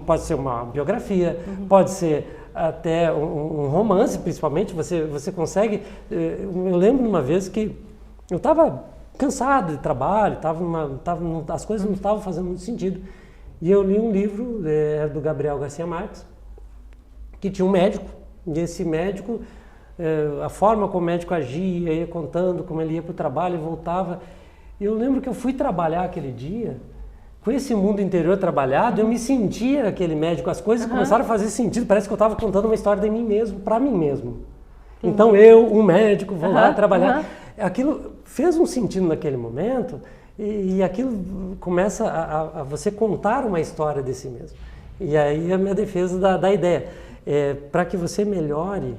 pode ser uma biografia, pode ser até um romance, principalmente. Você consegue... Eu lembro uma vez que eu estava cansado de trabalho, as coisas não estavam fazendo muito sentido. E eu li um livro do Gabriel Garcia Marques, que tinha um médico, e esse médico... a forma como o médico agia, ia contando como ele ia para o trabalho e voltava. Eu lembro que eu fui trabalhar aquele dia, com esse mundo interior trabalhado, eu me sentia aquele médico, as coisas começaram a fazer sentido, parece que eu estava contando uma história de mim mesmo, para mim mesmo. Então eu, um médico, vou lá trabalhar. Aquilo fez um sentido naquele momento e aquilo começa a você contar uma história de si mesmo. E aí a minha defesa da ideia é, para que você melhore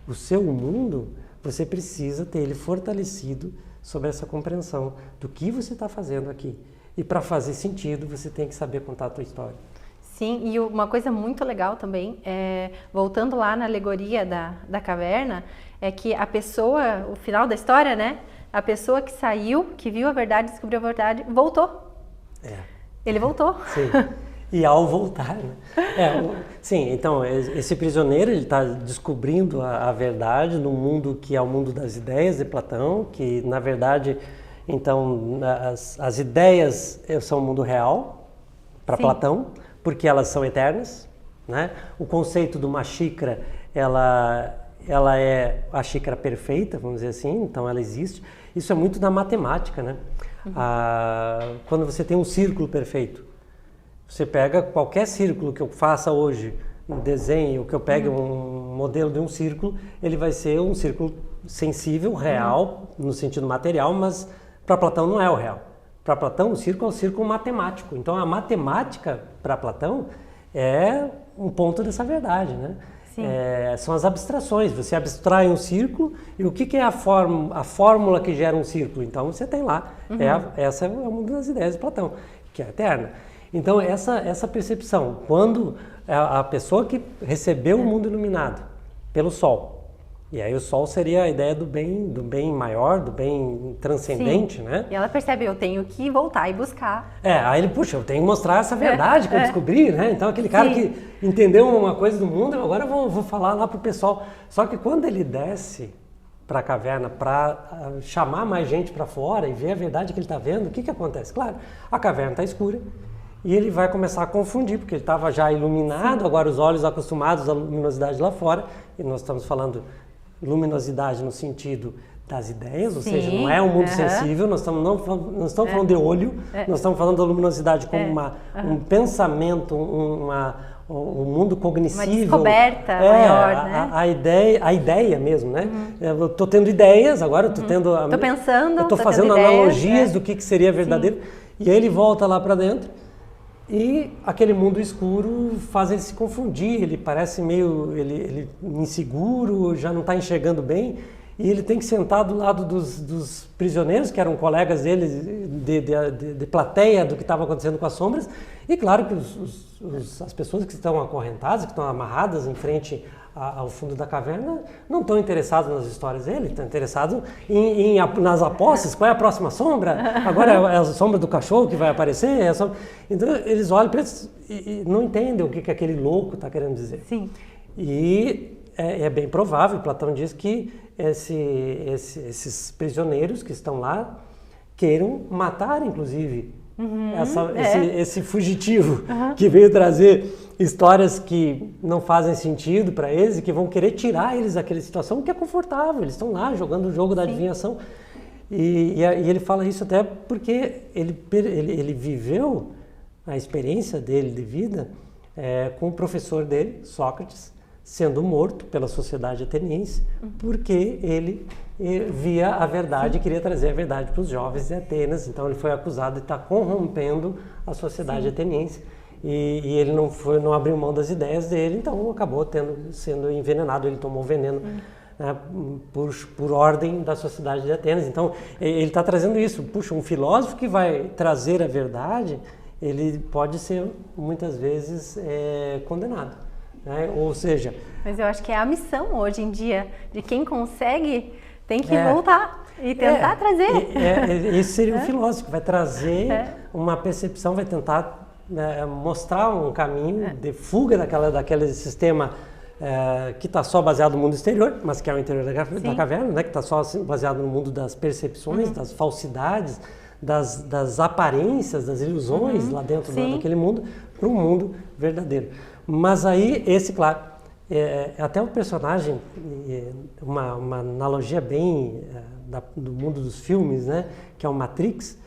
o seu mundo, você precisa ter ele fortalecido sobre essa compreensão do que você está fazendo aqui. E para fazer sentido, você tem que saber contar a tua história. Sim, e uma coisa muito legal também, voltando lá na alegoria da caverna, é que a pessoa, o final da história, né? A pessoa que saiu, que viu a verdade, descobriu a verdade, voltou. Ele voltou. Sim. E ao voltar, né? Sim, então, esse prisioneiro, ele está descobrindo a verdade no mundo que é o mundo das ideias de Platão, que, na verdade, então, as ideias são o mundo real para Platão, porque elas são eternas, né? O conceito de uma xícara, ela é a xícara perfeita, vamos dizer assim, então ela existe. Isso é muito da matemática, né? Quando você tem um círculo perfeito, você pega qualquer círculo que eu faça hoje, um desenho, que eu pegue um modelo de um círculo, ele vai ser um círculo sensível, real, no sentido material, mas para Platão não é o real. Para Platão, o círculo é um círculo matemático. Então, a matemática, para Platão, é um ponto dessa verdade, né? São as abstrações. Você abstrai um círculo e o que é a fórmula que gera um círculo? Então, você tem lá. Essa é o mundo das ideias de Platão, que é eterna. Então, essa percepção, quando a pessoa que recebeu o mundo iluminado pelo Sol, e aí o Sol seria a ideia do bem maior, do bem transcendente, né? E ela percebe, eu tenho que voltar e buscar. Aí ele, puxa, eu tenho que mostrar essa verdade que eu descobri, né? Então, aquele cara que entendeu uma coisa do mundo, agora eu vou falar lá pro pessoal. Só que quando ele desce para a caverna para chamar mais gente para fora e ver a verdade que ele está vendo, o que acontece? Claro, a caverna está escura. E ele vai começar a confundir, porque ele estava já iluminado, agora os olhos acostumados à luminosidade lá fora, e nós estamos falando luminosidade no sentido das ideias, ou seja, não é um mundo sensível, nós não estamos falando de olho, nós estamos falando da luminosidade como um pensamento, um mundo cognoscível. Uma descoberta maior, né? A ideia mesmo, né? Eu estou tendo ideias, agora eu estou tendo... Estou pensando, estou fazendo analogias do que seria verdadeiro, e aí ele volta lá para dentro, e aquele mundo escuro faz ele se confundir, ele parece meio ele inseguro, já não está enxergando bem, e ele tem que sentar do lado dos prisioneiros, que eram colegas dele, de plateia do que estava acontecendo com as sombras, e claro que as pessoas que estão acorrentadas, que estão amarradas em frente ao fundo da caverna, não estão interessados nas histórias dele, estão interessados nas apostas, qual é a próxima sombra, agora é a sombra do cachorro que vai aparecer, então eles olham para eles e não entendem o que aquele louco está querendo dizer. Sim. E é bem provável, Platão diz que esses prisioneiros que estão lá queiram matar, inclusive, esse fugitivo que veio trazer histórias que não fazem sentido para eles e que vão querer tirar eles daquela situação que é confortável. Eles estão lá jogando o jogo da adivinhação. E ele fala isso até porque ele viveu a experiência dele de vida com o professor dele, Sócrates, sendo morto pela sociedade ateniense, porque ele via a verdade e queria trazer a verdade para os jovens de Atenas. Então ele foi acusado de estar corrompendo a sociedade ateniense e ele não abriu mão das ideias dele, então acabou sendo envenenado. Ele tomou veneno né, por ordem da sociedade de Atenas. Então ele está trazendo isso. Puxa, um filósofo que vai trazer a verdade, ele pode ser muitas vezes condenado. Né? Ou seja... Mas eu acho que é a missão hoje em dia de quem consegue tem que voltar e tentar trazer. Esse seria o filósofo, que vai trazer uma percepção, vai tentar mostrar um caminho de fuga daquele sistema que está só baseado no mundo exterior, mas que é o interior da caverna, né? Que está só baseado no mundo das percepções, das falsidades, das aparências, das ilusões lá dentro daquele mundo, para um mundo verdadeiro. Mas aí, claro, até o personagem, uma analogia bem do mundo dos filmes, né? Que é o Matrix.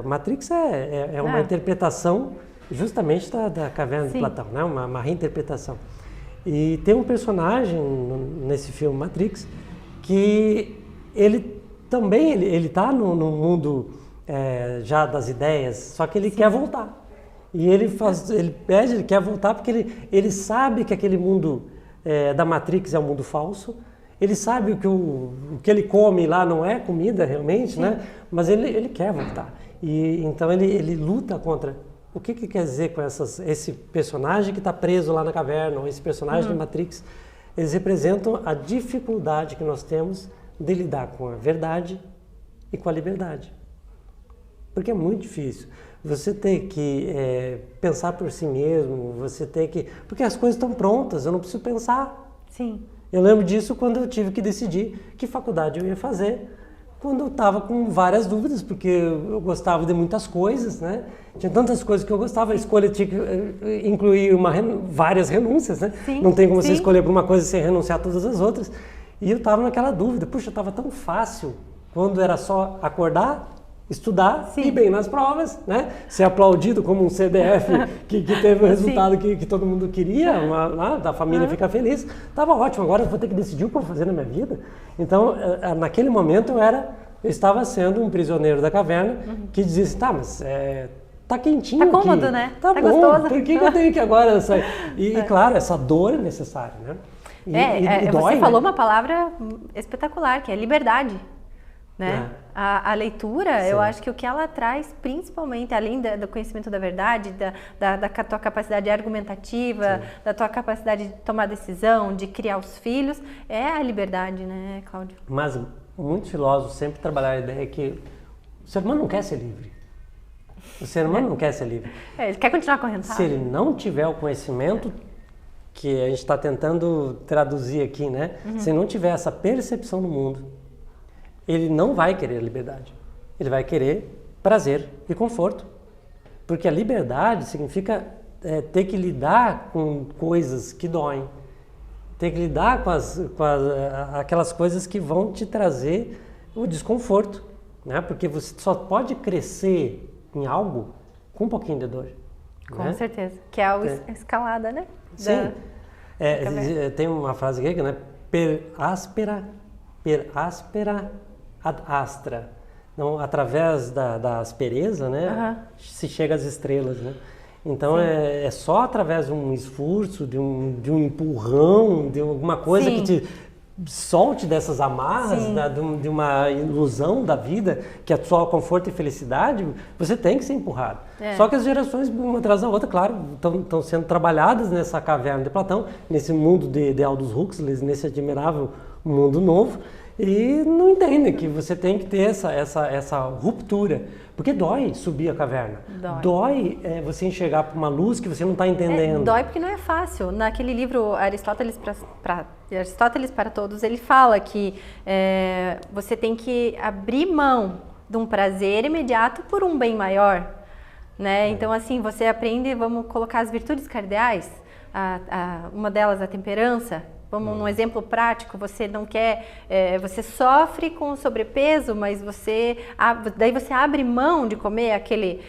Matrix é uma interpretação justamente da caverna de Platão, né? Uma reinterpretação. E tem um personagem nesse filme Matrix que ele também ele está no mundo já das ideias, só que ele quer voltar. E ele quer voltar porque ele sabe que aquele mundo da Matrix é um mundo falso. Ele sabe que o que ele come lá não é comida realmente, né? Mas ele quer voltar. E então ele luta contra. O que quer dizer com esse personagem que está preso lá na caverna, ou esse personagem de Matrix? Eles representam a dificuldade que nós temos de lidar com a verdade e com a liberdade. Porque é muito difícil. Você tem que pensar por si mesmo, você tem que... Porque as coisas estão prontas, eu não preciso pensar. Sim. Eu lembro disso quando eu tive que decidir que faculdade eu ia fazer, quando eu estava com várias dúvidas, porque eu gostava de muitas coisas, né? Tinha tantas coisas que eu gostava, a escolha tinha que incluir várias renúncias, né? Sim, não tem como você escolher por uma coisa sem renunciar a todas as outras. E eu estava naquela dúvida, puxa, estava tão fácil quando era só acordar, estudar e ir bem nas provas, né? Ser aplaudido como um CDF que teve o resultado que todo mundo queria, da família ficar feliz. Estava ótimo, agora eu vou ter que decidir o que eu vou fazer na minha vida. Então, naquele momento eu estava sendo um prisioneiro da caverna que dizia assim, tá, mas tá quentinho tá cômodo, aqui. Né? Tá bom, gostoso. Por que eu tenho que agora sair? E claro, essa dor é necessária, né? E dói, você falou né? uma palavra espetacular, que é liberdade. Né? A leitura, eu acho que o que ela traz, principalmente, além do conhecimento da verdade, da tua capacidade argumentativa, da tua capacidade de tomar decisão, de criar os filhos, é a liberdade, né, Cláudio? Mas muitos filósofos sempre trabalharam a ideia que o ser humano não quer ser livre. O ser humano não quer ser livre. Ele quer continuar acorrentado. Se ele não tiver o conhecimento que a gente está tentando traduzir aqui, né? Se ele não tiver essa percepção do mundo, ele não vai querer liberdade. Ele vai querer prazer e conforto. Porque a liberdade significa ter que lidar com coisas que doem. Ter que lidar com aquelas coisas que vão te trazer o desconforto. Né? Porque você só pode crescer em algo com um pouquinho de dor. Com certeza. Que é a escalada, né? Sim. Tem uma frase grega, né? Per aspera ad astra. Então, através da aspereza, né, se chega às estrelas, né? Então, é só através de um esforço, de um empurrão, de alguma coisa que te solte dessas amarras, de uma ilusão da vida, que é só conforto e felicidade, você tem que ser empurrado. Só que as gerações, uma atrás da outra, claro, estão sendo trabalhadas nessa caverna de Platão, nesse mundo de Aldous Huxley, nesse admirável mundo novo, e não entendem que você tem que ter essa ruptura. Porque dói subir a caverna. Dói você enxergar para uma luz que você não está entendendo. Dói porque não é fácil. Naquele livro Aristóteles para Todos, ele fala que você tem que abrir mão de um prazer imediato por um bem maior. Né? Então, assim, você aprende, vamos colocar as virtudes cardeais, uma delas a temperança. Vamos num exemplo prático, você não quer, você sofre com sobrepeso, mas daí você abre mão de comer aquele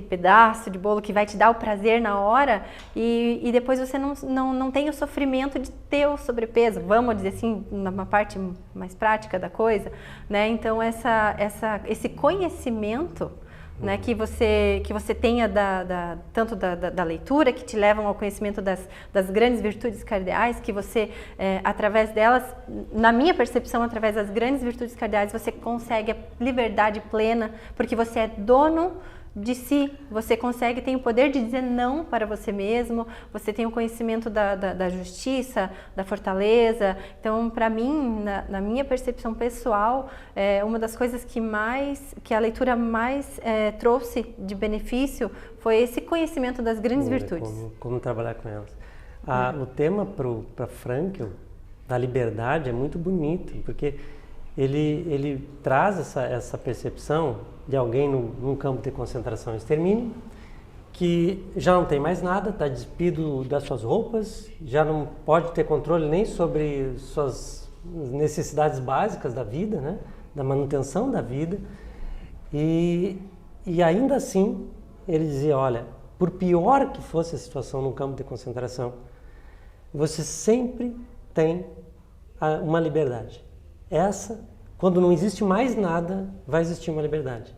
pedaço de bolo que vai te dar o prazer na hora e depois você não tem o sofrimento de ter o sobrepeso, vamos dizer assim, numa parte mais prática da coisa, né? Então esse conhecimento, né, que você tenha tanto da leitura, que te levam ao conhecimento das grandes virtudes cardeais, que você, através delas, na minha percepção, através das grandes virtudes cardeais, você consegue a liberdade plena, porque você é dono de si, você tem o poder de dizer não para você mesmo, você tem o conhecimento da justiça, da fortaleza. Então, para mim, na minha percepção pessoal, uma das coisas que a leitura mais trouxe de benefício foi esse conhecimento das grandes virtudes. Como trabalhar com elas. O tema para Frankl, da liberdade, é muito bonito, porque ele traz essa percepção de alguém num campo de concentração e extermínio, que já não tem mais nada, está despido das suas roupas, já não pode ter controle nem sobre suas necessidades básicas da vida, né? Da manutenção da vida. E ainda assim, ele dizia, olha, por pior que fosse a situação num campo de concentração, você sempre tem uma liberdade. Quando não existe mais nada, vai existir uma liberdade.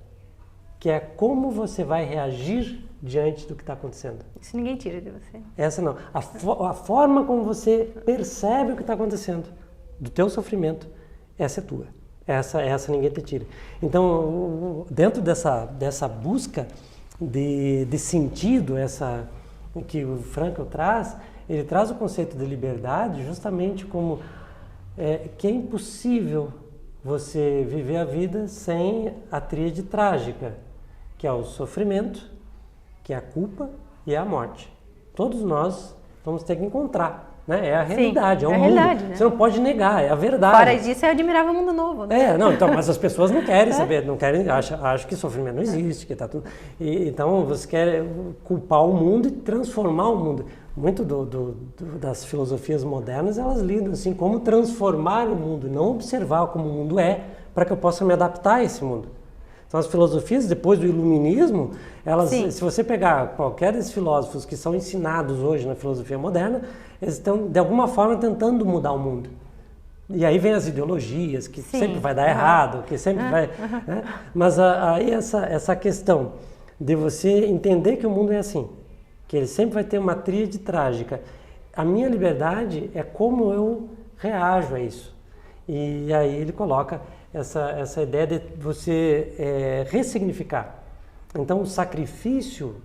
Que é como você vai reagir diante do que está acontecendo. Isso ninguém tira de você. Essa não. A forma como você percebe o que está acontecendo, do teu sofrimento, essa é tua. Essa ninguém te tira. Então, dentro dessa busca de sentido, que o Frankl traz, ele traz o conceito de liberdade justamente como que é impossível você viver a vida sem a tríade trágica, que é o sofrimento, que é a culpa e a morte. Todos nós vamos ter que encontrar, né? É a realidade, é o mundo. Realidade, né? Você não pode negar, é a verdade. Fora disso, é admirável mundo novo, né? Então, mas as pessoas não querem saber, não querem, acham que sofrimento não existe, que tá tudo. Então, você quer culpar o mundo e transformar o mundo. Muito das filosofias modernas, elas lidam assim, como transformar o mundo, não observar como o mundo é, para que eu possa me adaptar a esse mundo. Então, as filosofias, depois do iluminismo, se você pegar qualquer desses filósofos que são ensinados hoje na filosofia moderna, eles estão, de alguma forma, tentando mudar o mundo. E aí vem as ideologias, que sempre vai dar errado, que sempre vai... Né? Mas aí essa questão de você entender que o mundo é assim, que ele sempre vai ter uma tríade trágica. A minha liberdade é como eu reajo a isso. E aí ele coloca essa ideia de você ressignificar. Então, o sacrifício,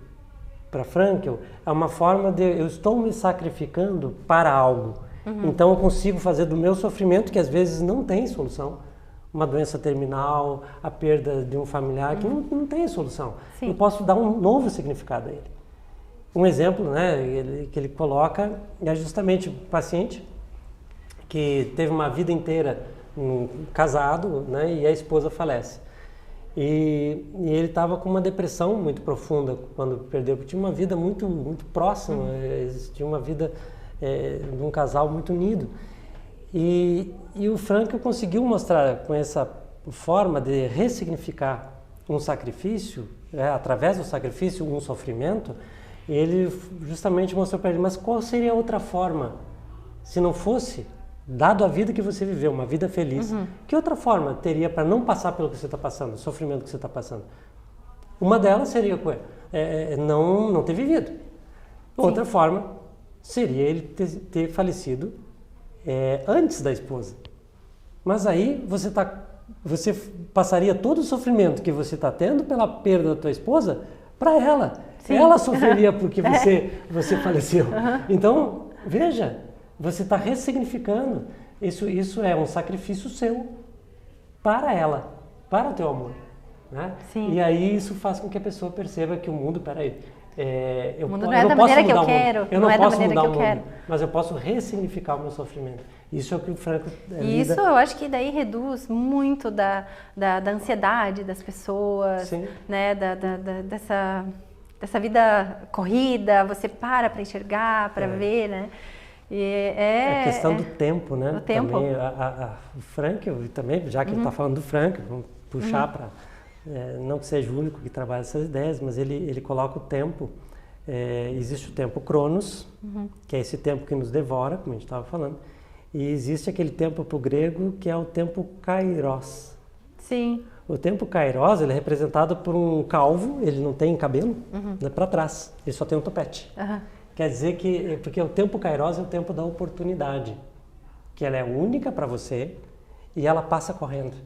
para Frankl, é uma forma de eu estou me sacrificando para algo. Então, eu consigo fazer do meu sofrimento, que às vezes não tem solução, uma doença terminal, a perda de um familiar, que não tem solução. Sim. Eu posso dar um novo significado a ele. Um exemplo, né, que ele coloca é justamente o paciente que teve uma vida inteira casado, né, e a esposa falece. E ele estava com uma depressão muito profunda quando perdeu, porque tinha uma vida muito, muito próxima, existia uma vida de um casal muito unido. E o Frankl conseguiu mostrar com essa forma de ressignificar um sacrifício, através do sacrifício, um sofrimento. Ele justamente mostrou para ele, mas qual seria a outra forma? Se não fosse, dado a vida que você viveu, uma vida feliz, que outra forma teria para não passar pelo que você está passando, o sofrimento que você está passando? Uma delas seria não ter vivido. Outra forma seria ele ter falecido antes da esposa. Mas aí você passaria todo o sofrimento que você está tendo pela perda da tua esposa para ela. Sim. Ela sofreria porque você faleceu. Então, veja, você está ressignificando. Isso é um sacrifício seu para ela, para o teu amor. Né? Sim. E aí isso faz com que a pessoa perceba que o mundo, o mundo não é da maneira que eu quero. Eu não posso mudar o mundo, mas eu posso ressignificar o meu sofrimento. Isso é o que o Frankl Isso eu acho que daí reduz muito da ansiedade das pessoas, né? Dessa vida corrida, você para enxergar, para ver, né? A questão do tempo, né? O tempo. Também, o Frankl, também, já que ele está falando do Frankl, vamos puxar para... não que seja o único que trabalha essas ideias, mas ele coloca o tempo. Existe o tempo Cronos, que é esse tempo que nos devora, como a gente estava falando. E existe aquele tempo para o grego que é o tempo Kairos. Sim. O tempo Kairos, ele é representado por um calvo, ele não tem cabelo, para trás, ele só tem um topete. Quer dizer que, porque o tempo Kairos é o tempo da oportunidade, que ela é única para você e ela passa correndo.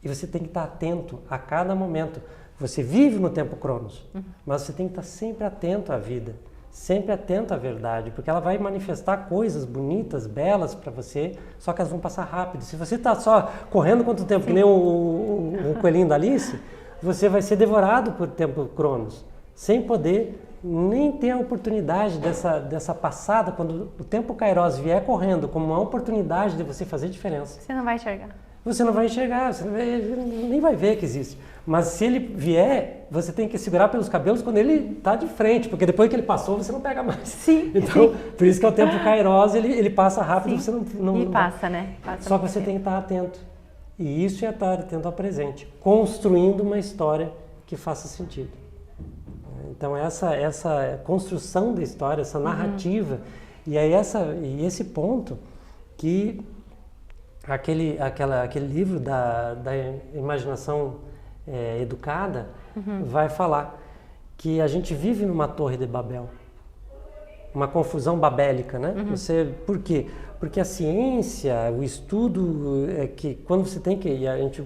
E você tem que estar atento a cada momento. Você vive no tempo Cronos, mas você tem que estar sempre atento à vida, sempre atento à verdade, porque ela vai manifestar coisas bonitas, belas para você, só que elas vão passar rápido. Se você está só correndo quanto tempo, que nem o coelhinho da Alice, você vai ser devorado por tempo Cronos, sem poder nem ter a oportunidade dessa passada, quando o tempo Kairos vier correndo como uma oportunidade de você fazer diferença. Você não vai enxergar. Você não vai enxergar, você nem vai ver que existe. Mas se ele vier, você tem que segurar pelos cabelos quando ele está de frente, porque depois que ele passou, você não pega mais. Sim. Então, por isso que é o tempo Kairos, ele passa rápido, Sim. você não... E passa, né? Passa só que você tem que estar atento. E isso é estar atento ao presente, construindo uma história que faça sentido. Então, essa construção da história, essa narrativa, e aí esse ponto que aquele livro da imaginação educada vai falar, que a gente vive numa torre de Babel, uma confusão babélica, né? Por quê? Porque a ciência, o estudo, que quando você tem que... E a gente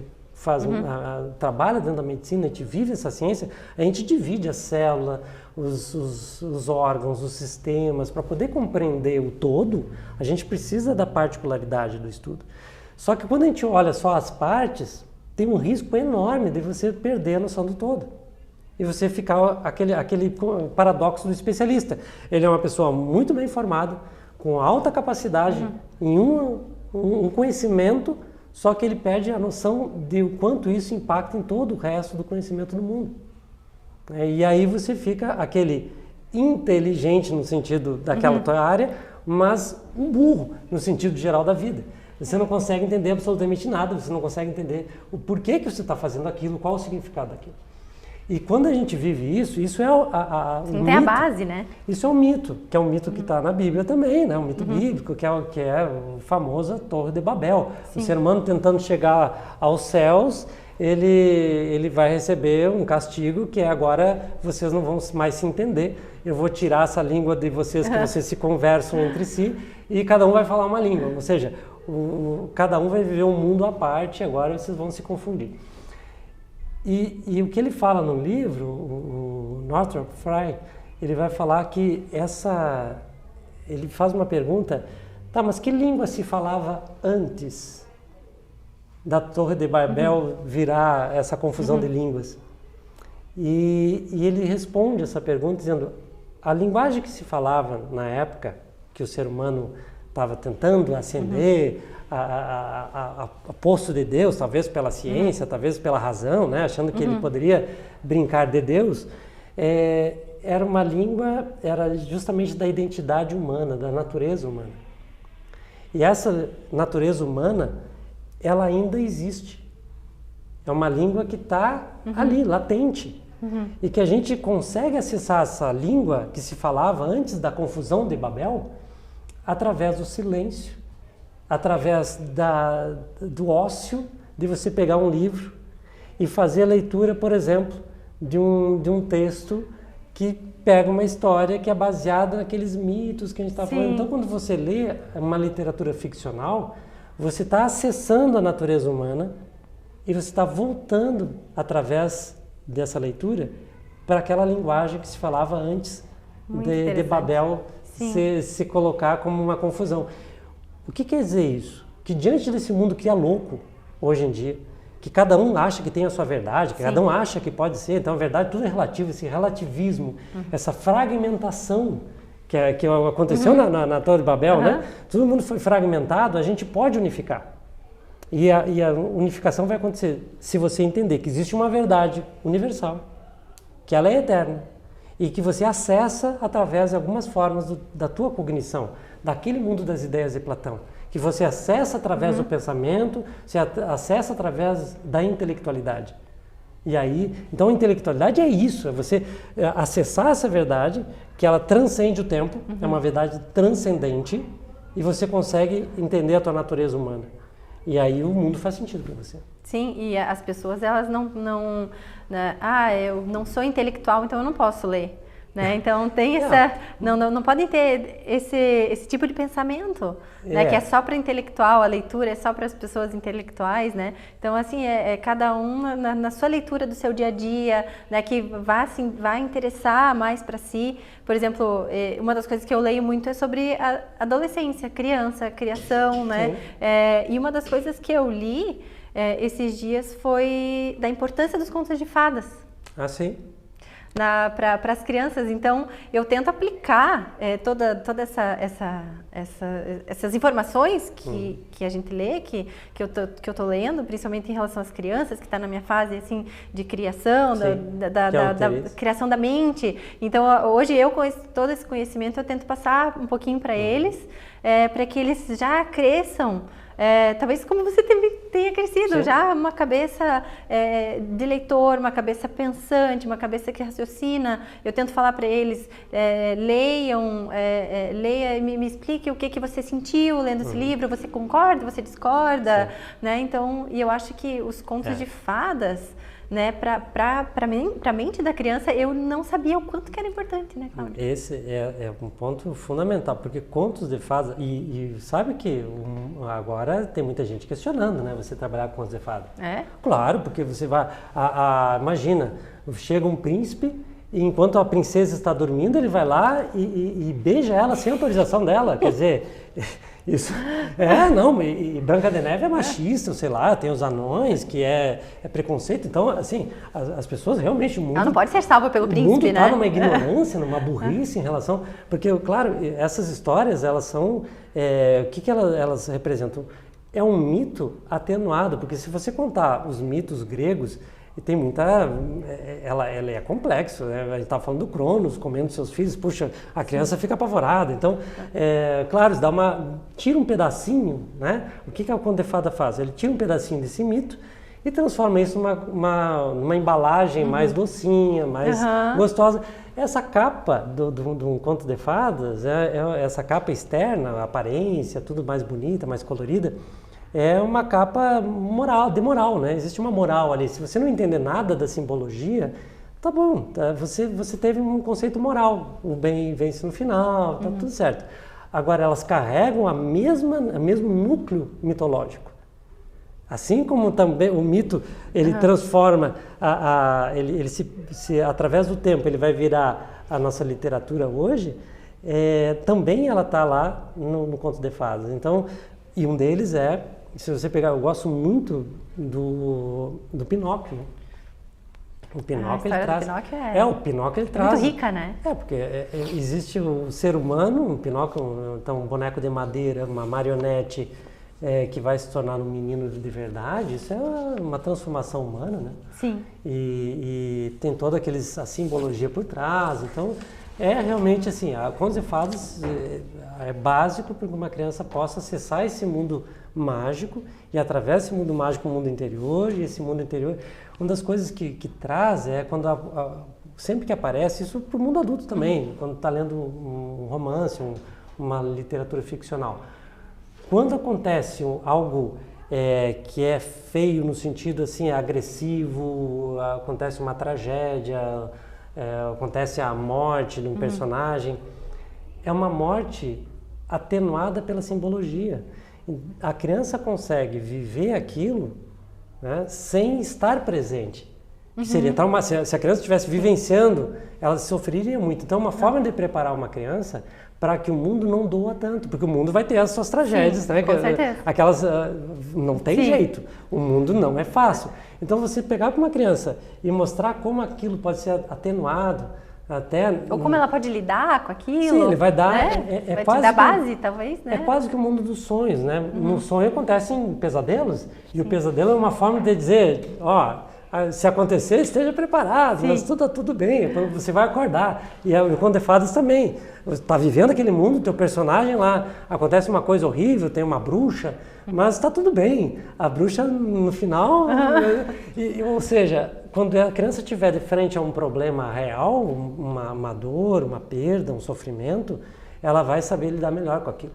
trabalha dentro da medicina, a gente vive essa ciência, a gente divide a célula, os órgãos, os sistemas, para poder compreender o todo, a gente precisa da particularidade do estudo. Só que quando a gente olha só as partes, tem um risco enorme de você perder a noção do todo. E você ficar aquele paradoxo do especialista. Ele é uma pessoa muito bem formada, com alta capacidade em um conhecimento, só que ele perde a noção de o quanto isso impacta em todo o resto do conhecimento do mundo. E aí você fica aquele inteligente no sentido daquela tua área, mas um burro no sentido geral da vida. Você não consegue entender absolutamente nada, você não consegue entender o porquê que você está fazendo aquilo, qual o significado daquilo. E quando a gente vive isso é não tem a base, né? Isso é um mito, que é um mito que está na Bíblia também, né? Um mito bíblico, que é o famoso Torre de Babel. Sim. O ser humano tentando chegar aos céus, ele vai receber um castigo, que é agora vocês não vão mais se entender. Eu vou tirar essa língua de vocês, que vocês se conversam entre si, e cada um vai falar uma língua. Ou seja, cada um vai viver um mundo à parte, e agora vocês vão se confundir. E o que ele fala no livro, o Northrop Frye, ele vai falar que ele faz uma pergunta, tá, mas que língua se falava antes da Torre de Babel virar essa confusão de línguas? E ele responde essa pergunta dizendo, a linguagem que se falava na época que o ser humano estava tentando ascender a posto de Deus, talvez pela ciência, talvez pela razão, né? Achando que ele poderia brincar de Deus, era uma língua, era justamente da identidade humana, da natureza humana. E essa natureza humana, ela ainda existe. É uma língua que está ali, latente. E que a gente consegue acessar essa língua que se falava antes da confusão de Babel através do silêncio, através do ócio, de você pegar um livro e fazer a leitura, por exemplo, de um texto que pega uma história que é baseada naqueles mitos que a gente está falando. Então, quando você lê uma literatura ficcional, você está acessando a natureza humana e você está voltando, através dessa leitura, para aquela linguagem que se falava antes de Babel se colocar como uma confusão. O que quer dizer isso? Que diante desse mundo que é louco hoje em dia, que cada um acha que tem a sua verdade, que cada um acha que pode ser, então a verdade tudo é relativo, esse relativismo, essa fragmentação que aconteceu na Torre de Babel, né? Todo mundo foi fragmentado, a gente pode unificar. E a unificação vai acontecer se você entender que existe uma verdade universal, que ela é eterna, e que você acessa através de algumas formas da tua cognição, daquele mundo das ideias de Platão, que você acessa através do pensamento, você acessa através da intelectualidade. E aí, então a intelectualidade é isso, é você acessar essa verdade, que ela transcende o tempo, é uma verdade transcendente, e você consegue entender a tua natureza humana. E aí o mundo faz sentido para você. Sim, e as pessoas, elas não né, eu não sou intelectual, então eu não posso ler. né? Então tem essa, não podem ter esse tipo de pensamento, né? Que é só para intelectual, a leitura é só para as pessoas intelectuais, né? Então assim cada um na sua leitura do seu dia a dia, né? Que vai interessar mais para si. Por exemplo, uma das coisas que eu leio muito é sobre a adolescência, criação, né? E uma das coisas que eu li esses dias foi da importância dos contos de fadas. Ah, sim. Para as crianças. Então, eu tento aplicar toda essas informações que a gente lê, que eu tô lendo, principalmente em relação às crianças, que está na minha fase assim, de criação, da criação da mente. Então, hoje eu, com todo esse conhecimento, eu tento passar um pouquinho para eles, para que eles já cresçam. Talvez como você tenha crescido, já uma cabeça de leitor, uma cabeça pensante, uma cabeça que raciocina. Eu tento falar para eles, leiam, leia, me explique o que você sentiu lendo esse livro, você concorda, você discorda, né? Então, e eu acho que os contos de fadas, né, para a mente da criança, eu não sabia o quanto que era importante, né, Cláudio? Esse é um ponto fundamental, porque contos de fadas, e sabe que agora tem muita gente questionando, né, você trabalhar com contos de fadas. Claro, porque você vai, imagina, chega um príncipe e enquanto a princesa está dormindo, ele vai lá e beija ela sem autorização dela, quer dizer... Isso. E Branca de Neve é machista, sei lá, tem os anões, que é preconceito. Então, assim, as pessoas realmente... Ela não pode ser salva pelo príncipe, né? O mundo está numa ignorância, numa burrice em relação... Porque, claro, essas histórias, elas são... o que elas representam? É um mito atenuado, porque se você contar os mitos gregos, tem muita... Ela é complexo, né? A gente estava falando do Cronos, comendo seus filhos, puxa, a criança fica apavorada. Então, claro, tira um pedacinho, né? O que a conto de fada faz? Ele tira um pedacinho desse mito e transforma isso numa embalagem mais docinha, mais gostosa. Essa capa do conto de fadas, essa capa externa, a aparência, tudo mais bonita, mais colorida, é uma capa de moral, né? Existe uma moral ali. Se você não entender nada da simbologia, tá bom, você teve um conceito moral. O bem vence no final, tá tudo certo. Agora, elas carregam o mesmo núcleo mitológico. Assim como também o mito, ele transforma, ele se através do tempo, ele vai virar a nossa literatura hoje, também ela está lá no Conto de Fadas. Então, e um deles se você pegar, eu gosto muito do Pinóquio, né? O Pinóquio, ele traz... o Pinóquio ele traz... Muito rica, né? Porque existe o ser humano, um Pinóquio, então um boneco de madeira, uma marionete, que vai se tornar um menino de verdade, isso é uma transformação humana, né? Sim. E tem toda a simbologia por trás, então realmente assim, a Contos de Fadas é básico para que uma criança possa acessar esse mundo mágico e através desse mundo mágico o mundo interior, e esse mundo interior, uma das coisas que traz quando sempre que aparece, isso para o mundo adulto também, quando está lendo um romance, uma literatura ficcional. Quando acontece algo que é feio no sentido assim, agressivo, acontece uma tragédia, acontece a morte de um personagem, é uma morte atenuada pela simbologia. A criança consegue viver aquilo, né, sem estar presente. Que seria se a criança estivesse vivenciando, ela sofreria muito. Então, uma forma de preparar uma criança para que o mundo não doa tanto, porque o mundo vai ter as suas tragédias, né? Com certeza. Aquelas não tem jeito, o mundo não é fácil. Então, você pegar para uma criança e mostrar como aquilo pode ser atenuado, ou como ela pode lidar com aquilo. Sim, ele vai dar... Né? Vai quase te dar base, talvez, né? É quase que o mundo dos sonhos, né? No sonho acontecem pesadelos, e o pesadelo é uma forma de dizer, se acontecer, esteja preparado, mas tudo bem, você vai acordar. E o Conto de Fadas também. Você está vivendo aquele mundo, teu personagem lá, acontece uma coisa horrível, tem uma bruxa, mas está tudo bem. A bruxa, no final... ou seja, quando a criança estiver de frente a um problema real, uma dor, uma perda, um sofrimento, ela vai saber lidar melhor com aquilo.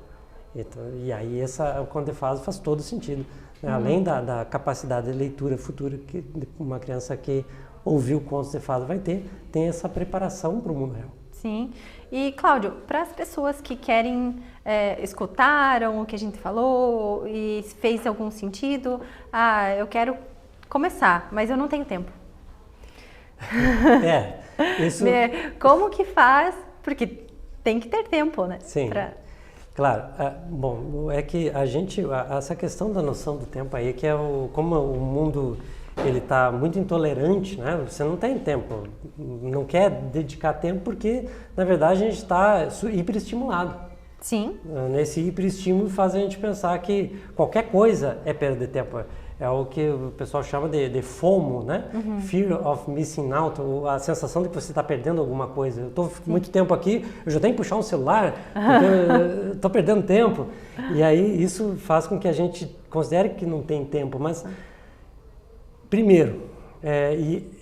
Então, e aí o Conto de Fadas faz todo sentido. Né? Além da capacidade de leitura futura que uma criança que ouviu contos de fadas vai ter, tem essa preparação para o mundo real. Sim. E, Cláudio, para as pessoas que querem, escutaram o que a gente falou e fez algum sentido, eu quero começar, mas eu não tenho tempo. Isso... Como que faz? Porque tem que ter tempo, né? Sim, claro. Bom, é que essa questão da noção do tempo aí, que como o mundo ele está muito intolerante, né? Você não tem tempo, não quer dedicar tempo porque, na verdade, a gente está hiperestimulado. Sim. Nesse hiperestímulo faz a gente pensar que qualquer coisa é perder tempo. É o que o pessoal chama de FOMO, né? Fear of Missing Out, a sensação de que você está perdendo alguma coisa. Eu estou muito tempo aqui, eu já tenho que puxar um celular, eu estou perdendo tempo. E aí isso faz com que a gente considere que não tem tempo. Mas, primeiro,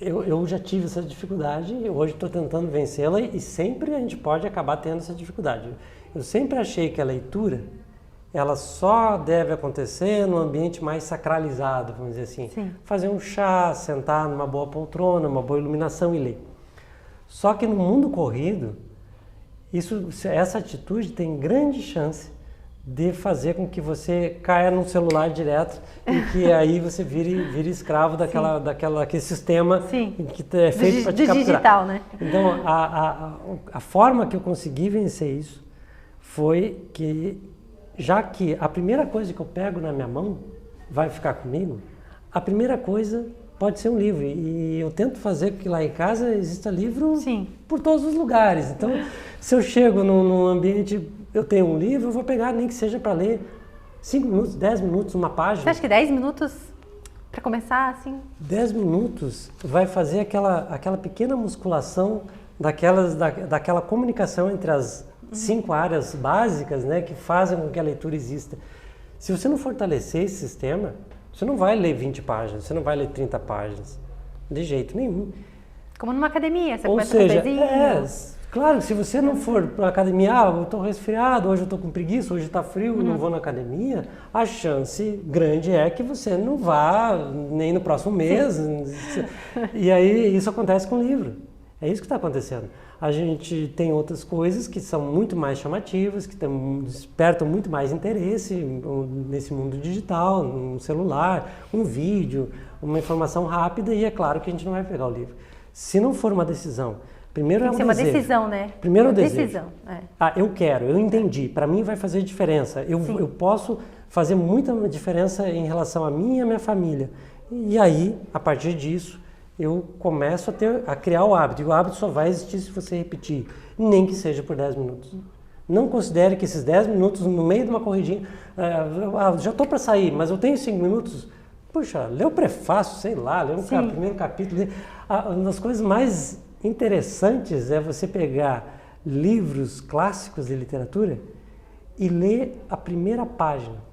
eu já tive essa dificuldade, hoje estou tentando vencê-la e sempre a gente pode acabar tendo essa dificuldade. Eu sempre achei que a leitura ela só deve acontecer num ambiente mais sacralizado, vamos dizer assim. Sim. Fazer um chá, sentar numa boa poltrona, uma boa iluminação e ler. Só que no mundo corrido, essa atitude tem grande chance de fazer com que você caia num celular direto e que aí você vire escravo daquele sistema que é feito para te capturar. Digital, né? Então, a forma que eu consegui vencer isso foi que já que a primeira coisa que eu pego na minha mão vai ficar comigo, a primeira coisa pode ser um livro. E eu tento fazer com que lá em casa exista livro por todos os lugares. Então, se eu chego num ambiente, eu tenho um livro, eu vou pegar, nem que seja para ler 5 minutos, 10 minutos, uma página. Você acha que 10 minutos para começar, assim? 10 minutos vai fazer aquela pequena musculação daquela comunicação entre as 5 áreas básicas, né, que fazem com que a leitura exista. Se você não fortalecer esse sistema, você não vai ler 20 páginas, você não vai ler 30 páginas, de jeito nenhum. Como numa academia, você Ou começa seja, com um pezinho. claro que se você não for para a academia, eu estou resfriado, hoje eu estou com preguiça, hoje está frio, não vou na academia, a chance grande é que você não vá nem no próximo mês. E aí isso acontece com o livro. É isso que está acontecendo. A gente tem outras coisas que são muito mais chamativas, que despertam muito mais interesse nesse mundo digital, um celular, um vídeo, uma informação rápida, e é claro que a gente não vai pegar o livro. Se não for uma decisão, primeiro tem que ser uma decisão, né? Primeiro é o desejo. Decisão, eu quero, eu entendi, para mim vai fazer diferença. Eu posso fazer muita diferença em relação a mim e a minha família. E aí, a partir disso, eu começo a criar o hábito. E o hábito só vai existir se você repetir, nem que seja por 10 minutos. Não considere que esses 10 minutos, no meio de uma corridinha, já estou para sair, mas eu tenho 5 minutos. Puxa, lê o prefácio, sei lá, lê o primeiro capítulo. Uma das coisas mais interessantes é você pegar livros clássicos de literatura e ler a primeira página.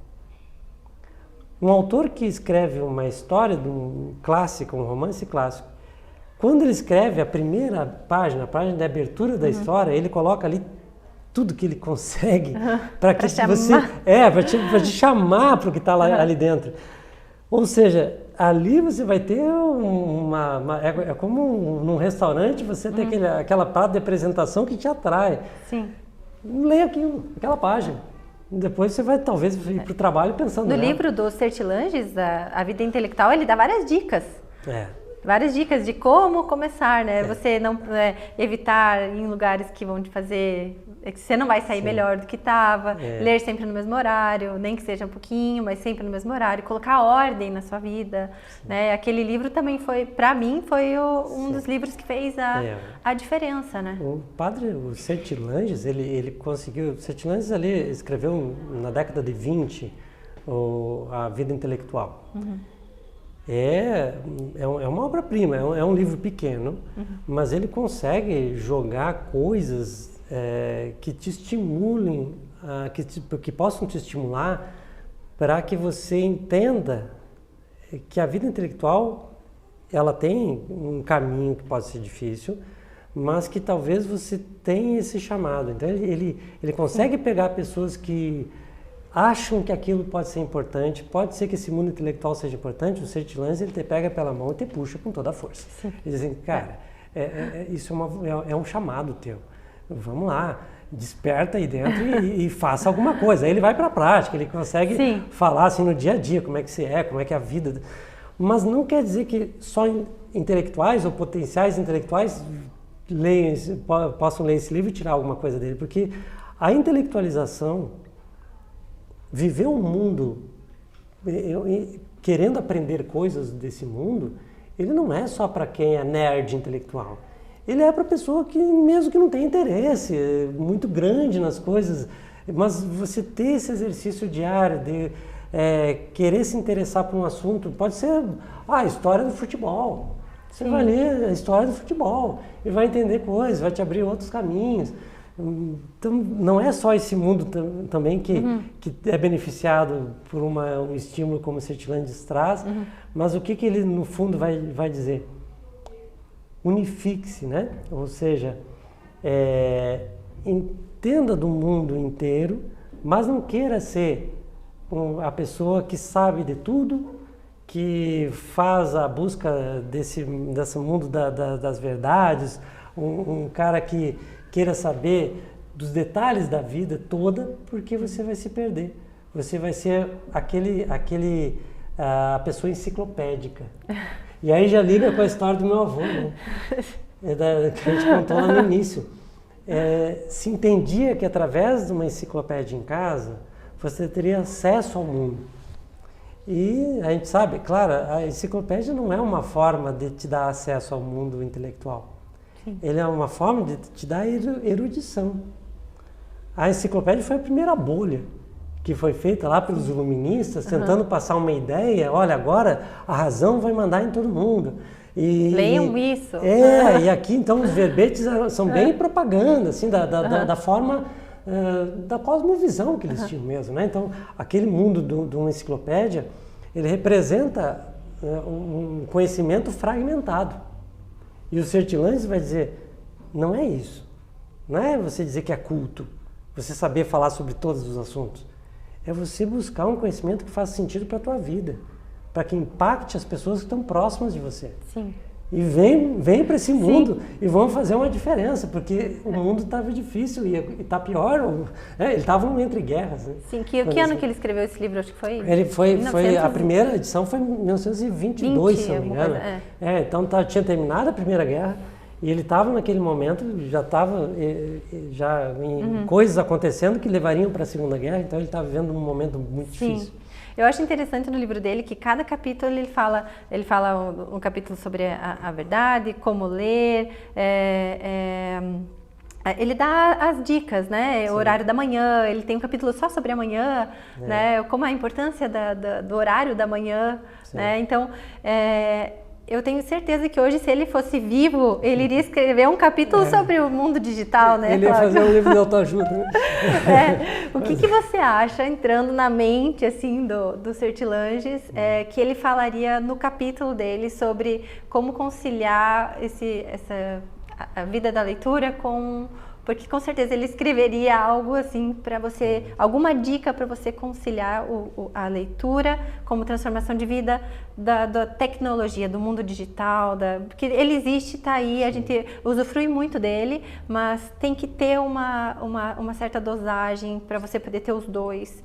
Um autor que escreve uma história de um clássico, um romance clássico, quando ele escreve a primeira página, a página de abertura da história, ele coloca ali tudo que ele consegue para que você para te chamar para o que está ali dentro. Ou seja, ali você vai ter é como num restaurante você tem aquela prato de apresentação que te atrai. Sim. Leia aquela página. Depois você vai talvez ir para o trabalho pensando no livro do Sertilanges, A Vida Intelectual, ele dá várias dicas. Várias dicas de como começar, né? Você não evitar em lugares que vão te fazer... que você não vai sair melhor do que estava. Ler sempre no mesmo horário, nem que seja um pouquinho, mas sempre no mesmo horário. Colocar ordem na sua vida, né? Aquele livro também foi, para mim, foi um dos livros que fez a diferença, né? O Sertilanges, ele conseguiu... O Sertilanges ali escreveu na década de 20 A Vida Intelectual. É uma obra-prima, é um livro pequeno, mas ele consegue jogar coisas que te estimulem, que possam te estimular para que você entenda que a vida intelectual ela tem um caminho que pode ser difícil, mas que talvez você tenha esse chamado. Então ele consegue pegar pessoas que acham que aquilo pode ser importante, pode ser que esse mundo intelectual seja importante, o Sertilanges ele te pega pela mão e te puxa com toda a força. Eles dizem, cara, isso é um chamado teu. vamos lá, desperta aí dentro e faça alguma coisa. Aí ele vai para a prática, ele consegue falar assim no dia a dia, como é que você é, como é que é a vida. Mas não quer dizer que só intelectuais ou potenciais intelectuais possam ler esse livro e tirar alguma coisa dele, porque a intelectualização, viver um mundo querendo aprender coisas desse mundo, ele não é só para quem é nerd intelectual. Ele é para pessoa que, mesmo que não tenha interesse muito grande nas coisas, mas você ter esse exercício diário de querer se interessar por um assunto, pode ser a história do futebol. Você vai ler a história do futebol e vai entender coisas, vai te abrir outros caminhos. Então, não é só esse mundo também que é beneficiado por um estímulo como o Sertilanges traz, mas o que ele, no fundo, vai dizer? Unifique-se, né? Ou seja, entenda do mundo inteiro, mas não queira ser a pessoa que sabe de tudo, que faz a busca desse mundo das verdades, um cara que queira saber dos detalhes da vida toda, porque você vai se perder. Você vai ser a pessoa enciclopédica. E aí já liga com a história do meu avô, né? Que a gente contou lá no início. Se entendia que através de uma enciclopédia em casa, você teria acesso ao mundo. E a gente sabe, claro, a enciclopédia não é uma forma de te dar acesso ao mundo intelectual. Sim. Ele é uma forma de te dar erudição. A enciclopédia foi a primeira bolha que foi feita lá pelos iluministas, tentando passar uma ideia, olha, agora a razão vai mandar em todo mundo. Leiam isso. E aqui então os verbetes são bem propaganda, assim, da forma, da cosmovisão que eles tinham mesmo, né? Então, aquele mundo de uma enciclopédia, ele representa um conhecimento fragmentado. E o Sertilanges vai dizer, não é isso. Não é você dizer que é culto, você saber falar sobre todos os assuntos. É você buscar um conhecimento que faça sentido para a tua vida, para que impacte as pessoas que estão próximas de você. Sim. E vem para esse mundo e vão fazer uma diferença, porque o mundo estava difícil e está pior. Eles estavam entre guerras. Né? Sim, que ano que ele escreveu esse livro? Acho que foi... A primeira edição foi em 1922, se não me engano. Então tinha terminado a Primeira Guerra e ele estava naquele momento, já estava em coisas acontecendo que levariam para a Segunda Guerra, então ele estava vivendo um momento muito difícil. Eu acho interessante no livro dele que cada capítulo ele fala um capítulo sobre a verdade, como ler, ele dá as dicas, né? O horário da manhã, ele tem um capítulo só sobre a manhã, né? Como a importância do horário da manhã, né? Então, eu tenho certeza que hoje, se ele fosse vivo, ele iria escrever um capítulo sobre o mundo digital, né? Ele ia fazer um livro de autoajuda, né? O que você acha, entrando na mente, assim, do Sertilanges, que ele falaria no capítulo dele sobre como conciliar a vida da leitura com... Porque com certeza ele escreveria algo assim para você, alguma dica para você conciliar a leitura como transformação de vida da tecnologia, do mundo digital, porque ele existe, está aí, a gente usufrui muito dele, mas tem que ter uma certa dosagem para você poder ter os dois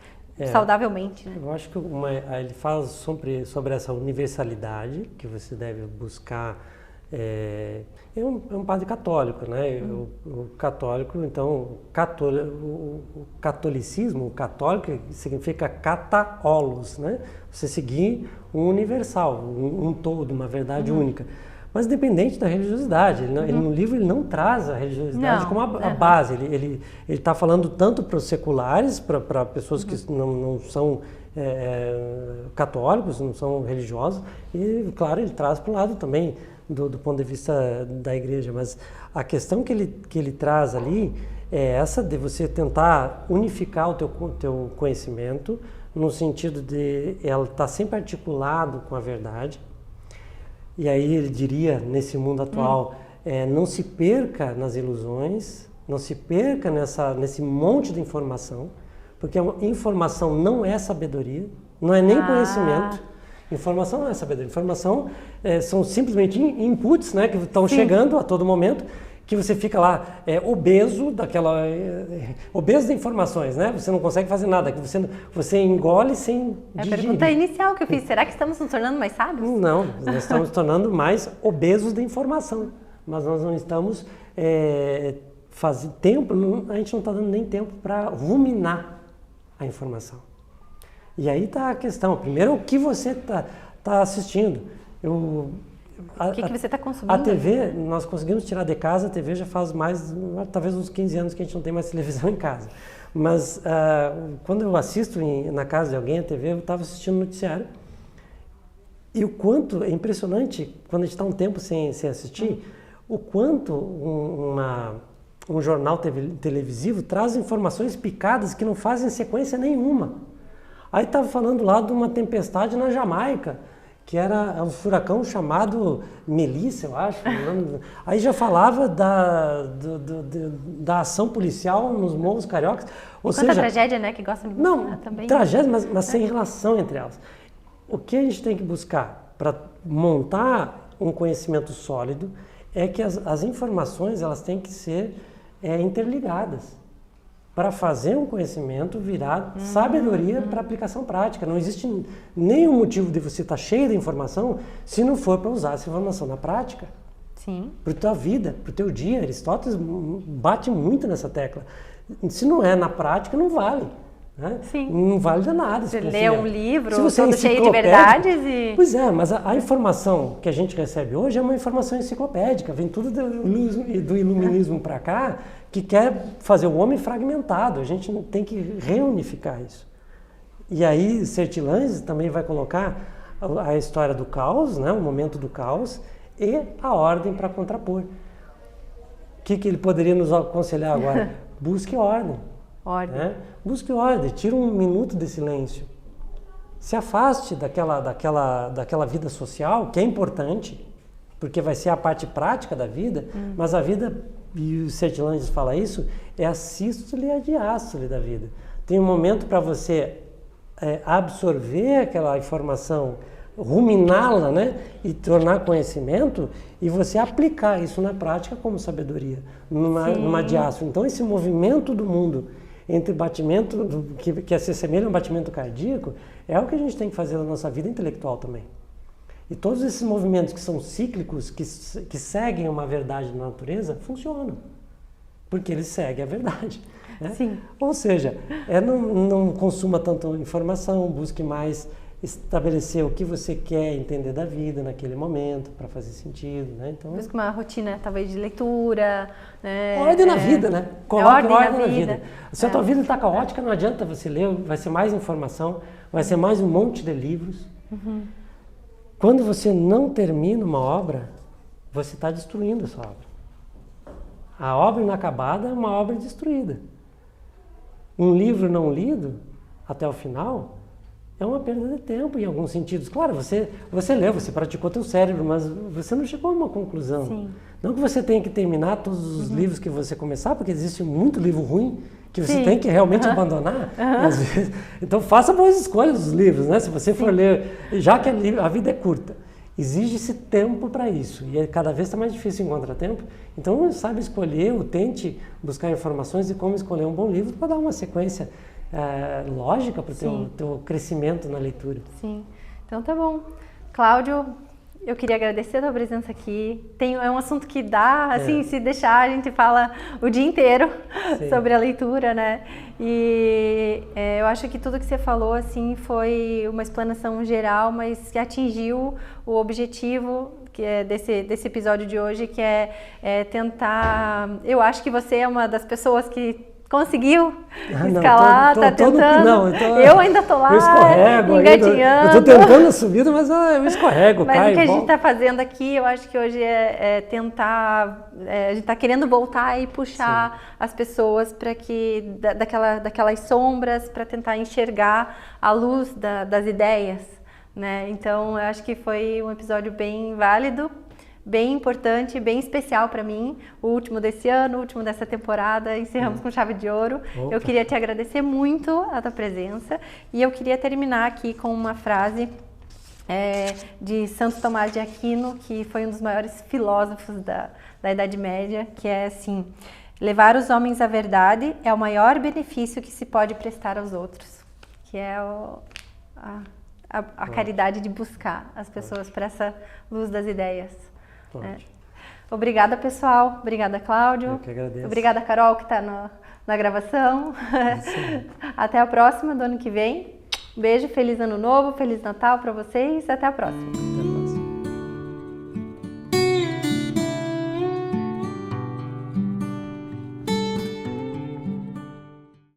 saudavelmente. Né? Eu acho que ele fala sobre essa universalidade que você deve buscar. É um padre católico, né? O católico, então, o catolicismo, o católico significa kataolos, né? Você seguir um universal, um todo, uma verdade única. Mas independente da religiosidade, no livro ele não traz a religiosidade como a base, ele está falando tanto para os seculares, para pessoas que não são católicos, não são religiosos, e claro, ele traz para o lado também do ponto de vista da igreja, mas a questão que ele traz ali é essa de você tentar unificar o teu conhecimento no sentido de ela estar sempre articulado com a verdade. E aí ele diria, nesse mundo atual, não se perca nas ilusões, não se perca nesse monte de informação, porque a informação não é sabedoria, não é nem conhecimento. Informação não é sabedoria. Informação são simplesmente inputs, né, que estão chegando a todo momento que você fica lá obeso obeso de informações, né? Você não consegue fazer nada, que você engole sem digerir. A pergunta inicial que eu fiz, será que estamos nos tornando mais sábios? Não, nós estamos nos tornando mais obesos de informação, mas nós não estamos fazendo tempo, a gente não está dando nem tempo para ruminar a informação. E aí está a questão, primeiro o que você está assistindo. O que você está consumindo? A TV, nós conseguimos tirar de casa a TV já faz talvez uns 15 anos que a gente não tem mais televisão em casa. Mas quando eu assisto na casa de alguém a TV, eu estava assistindo noticiário. E o quanto, é impressionante, quando a gente está um tempo sem assistir, o quanto um jornal televisivo traz informações picadas que não fazem sequência nenhuma. Aí estava falando lá de uma tempestade na Jamaica, que era um furacão chamado Melissa, eu acho. Aí já falava da ação policial nos morros cariocas. Ou seja, tragédia, né, que gosta de não, também. Tragédia, mas sem relação entre elas. O que a gente tem que buscar para montar um conhecimento sólido é que as informações elas têm que ser interligadas para fazer um conhecimento virar sabedoria para aplicação prática. Não existe nenhum motivo de você estar cheio de informação se não for para usar essa informação na prática. Sim. Para a tua vida, para o teu dia. Aristóteles bate muito nessa tecla. Se não é na prática, não vale. Né? Sim. Não vale de nada. Você lê um livro todo cheio de verdades e... Pois é, mas a informação que a gente recebe hoje é uma informação enciclopédica, vem tudo do iluminismo para cá, que quer fazer o homem fragmentado. A gente tem que reunificar isso. E aí Sertilanges também vai colocar a história do caos, né, o momento do caos, e a ordem para contrapor. O que ele poderia nos aconselhar agora? Busque ordem. Ordem. Né? Busque ordem, tira um minuto de silêncio. Se afaste daquela vida social, que é importante, porque vai ser a parte prática da vida, mas a vida, e o Sertilanges fala isso, é a sístole e a diástole da vida. Tem um momento para você absorver aquela informação, ruminá-la, né, e tornar conhecimento, e você aplicar isso na prática como sabedoria, numa diástole. Então esse movimento do mundo entre batimento, que se assemelha a um batimento cardíaco, é o que a gente tem que fazer na nossa vida intelectual também. E todos esses movimentos que são cíclicos, que seguem uma verdade na natureza, funcionam. Porque eles seguem a verdade. Né? Sim. Ou seja, não consuma tanto informação, busque mais estabelecer o que você quer entender da vida naquele momento, para fazer sentido, né? Então, busca uma rotina, talvez, de leitura, né? Ordem na vida, né? Coloque ordem na vida. Se a tua vida está caótica, não adianta você ler, vai ser mais informação, vai ser mais um monte de livros. Quando você não termina uma obra, você está destruindo essa obra. A obra inacabada é uma obra destruída. Um livro não lido, até o final, é uma perda de tempo em alguns sentidos. Claro, você leu, você praticou teu cérebro, mas você não chegou a uma conclusão. Sim. Não que você tenha que terminar todos os livros que você começar, porque existe muito livro ruim que você Sim. tem que realmente abandonar. Às vezes. Então faça boas escolhas dos livros, né? Se você for ler, já que a vida é curta, exige-se tempo para isso. E cada vez está mais difícil encontrar tempo. Então saiba escolher, ou tente buscar informações de como escolher um bom livro para dar uma sequência lógica para o teu crescimento na leitura. Sim. Então tá bom. Cláudio, eu queria agradecer a tua presença aqui. É um assunto que dá, assim, se deixar, a gente fala o dia inteiro sobre a leitura, né? E eu acho que tudo que você falou, assim, foi uma explanação geral, mas que atingiu o objetivo que é desse episódio de hoje, que é tentar... Eu acho que você é uma das pessoas que conseguiu escalar, tá tentando. Eu ainda tô lá, eu escorrego, engatinhando. Eu tô tentando a subida, mas eu escorrego, mas caio. O que a gente tá fazendo aqui, eu acho que hoje é tentar, a gente tá querendo voltar e puxar as pessoas para que, daquelas sombras, para tentar enxergar a luz das ideias, né? Então, eu acho que foi um episódio bem válido, bem importante, bem especial para mim, o último desse ano, o último dessa temporada, encerramos com chave de ouro. Opa. Eu queria te agradecer muito a tua presença e eu queria terminar aqui com uma frase de Santo Tomás de Aquino, que foi um dos maiores filósofos da Idade Média, que é assim: levar os homens à verdade é o maior benefício que se pode prestar aos outros, que é a caridade de buscar as pessoas para essa luz das ideias. Obrigada, pessoal. Obrigada, Cláudio. Eu que agradeço. Obrigada, Carol, que está na gravação. Até a próxima do ano que vem. Um beijo, feliz ano novo, feliz Natal para vocês. Até a próxima.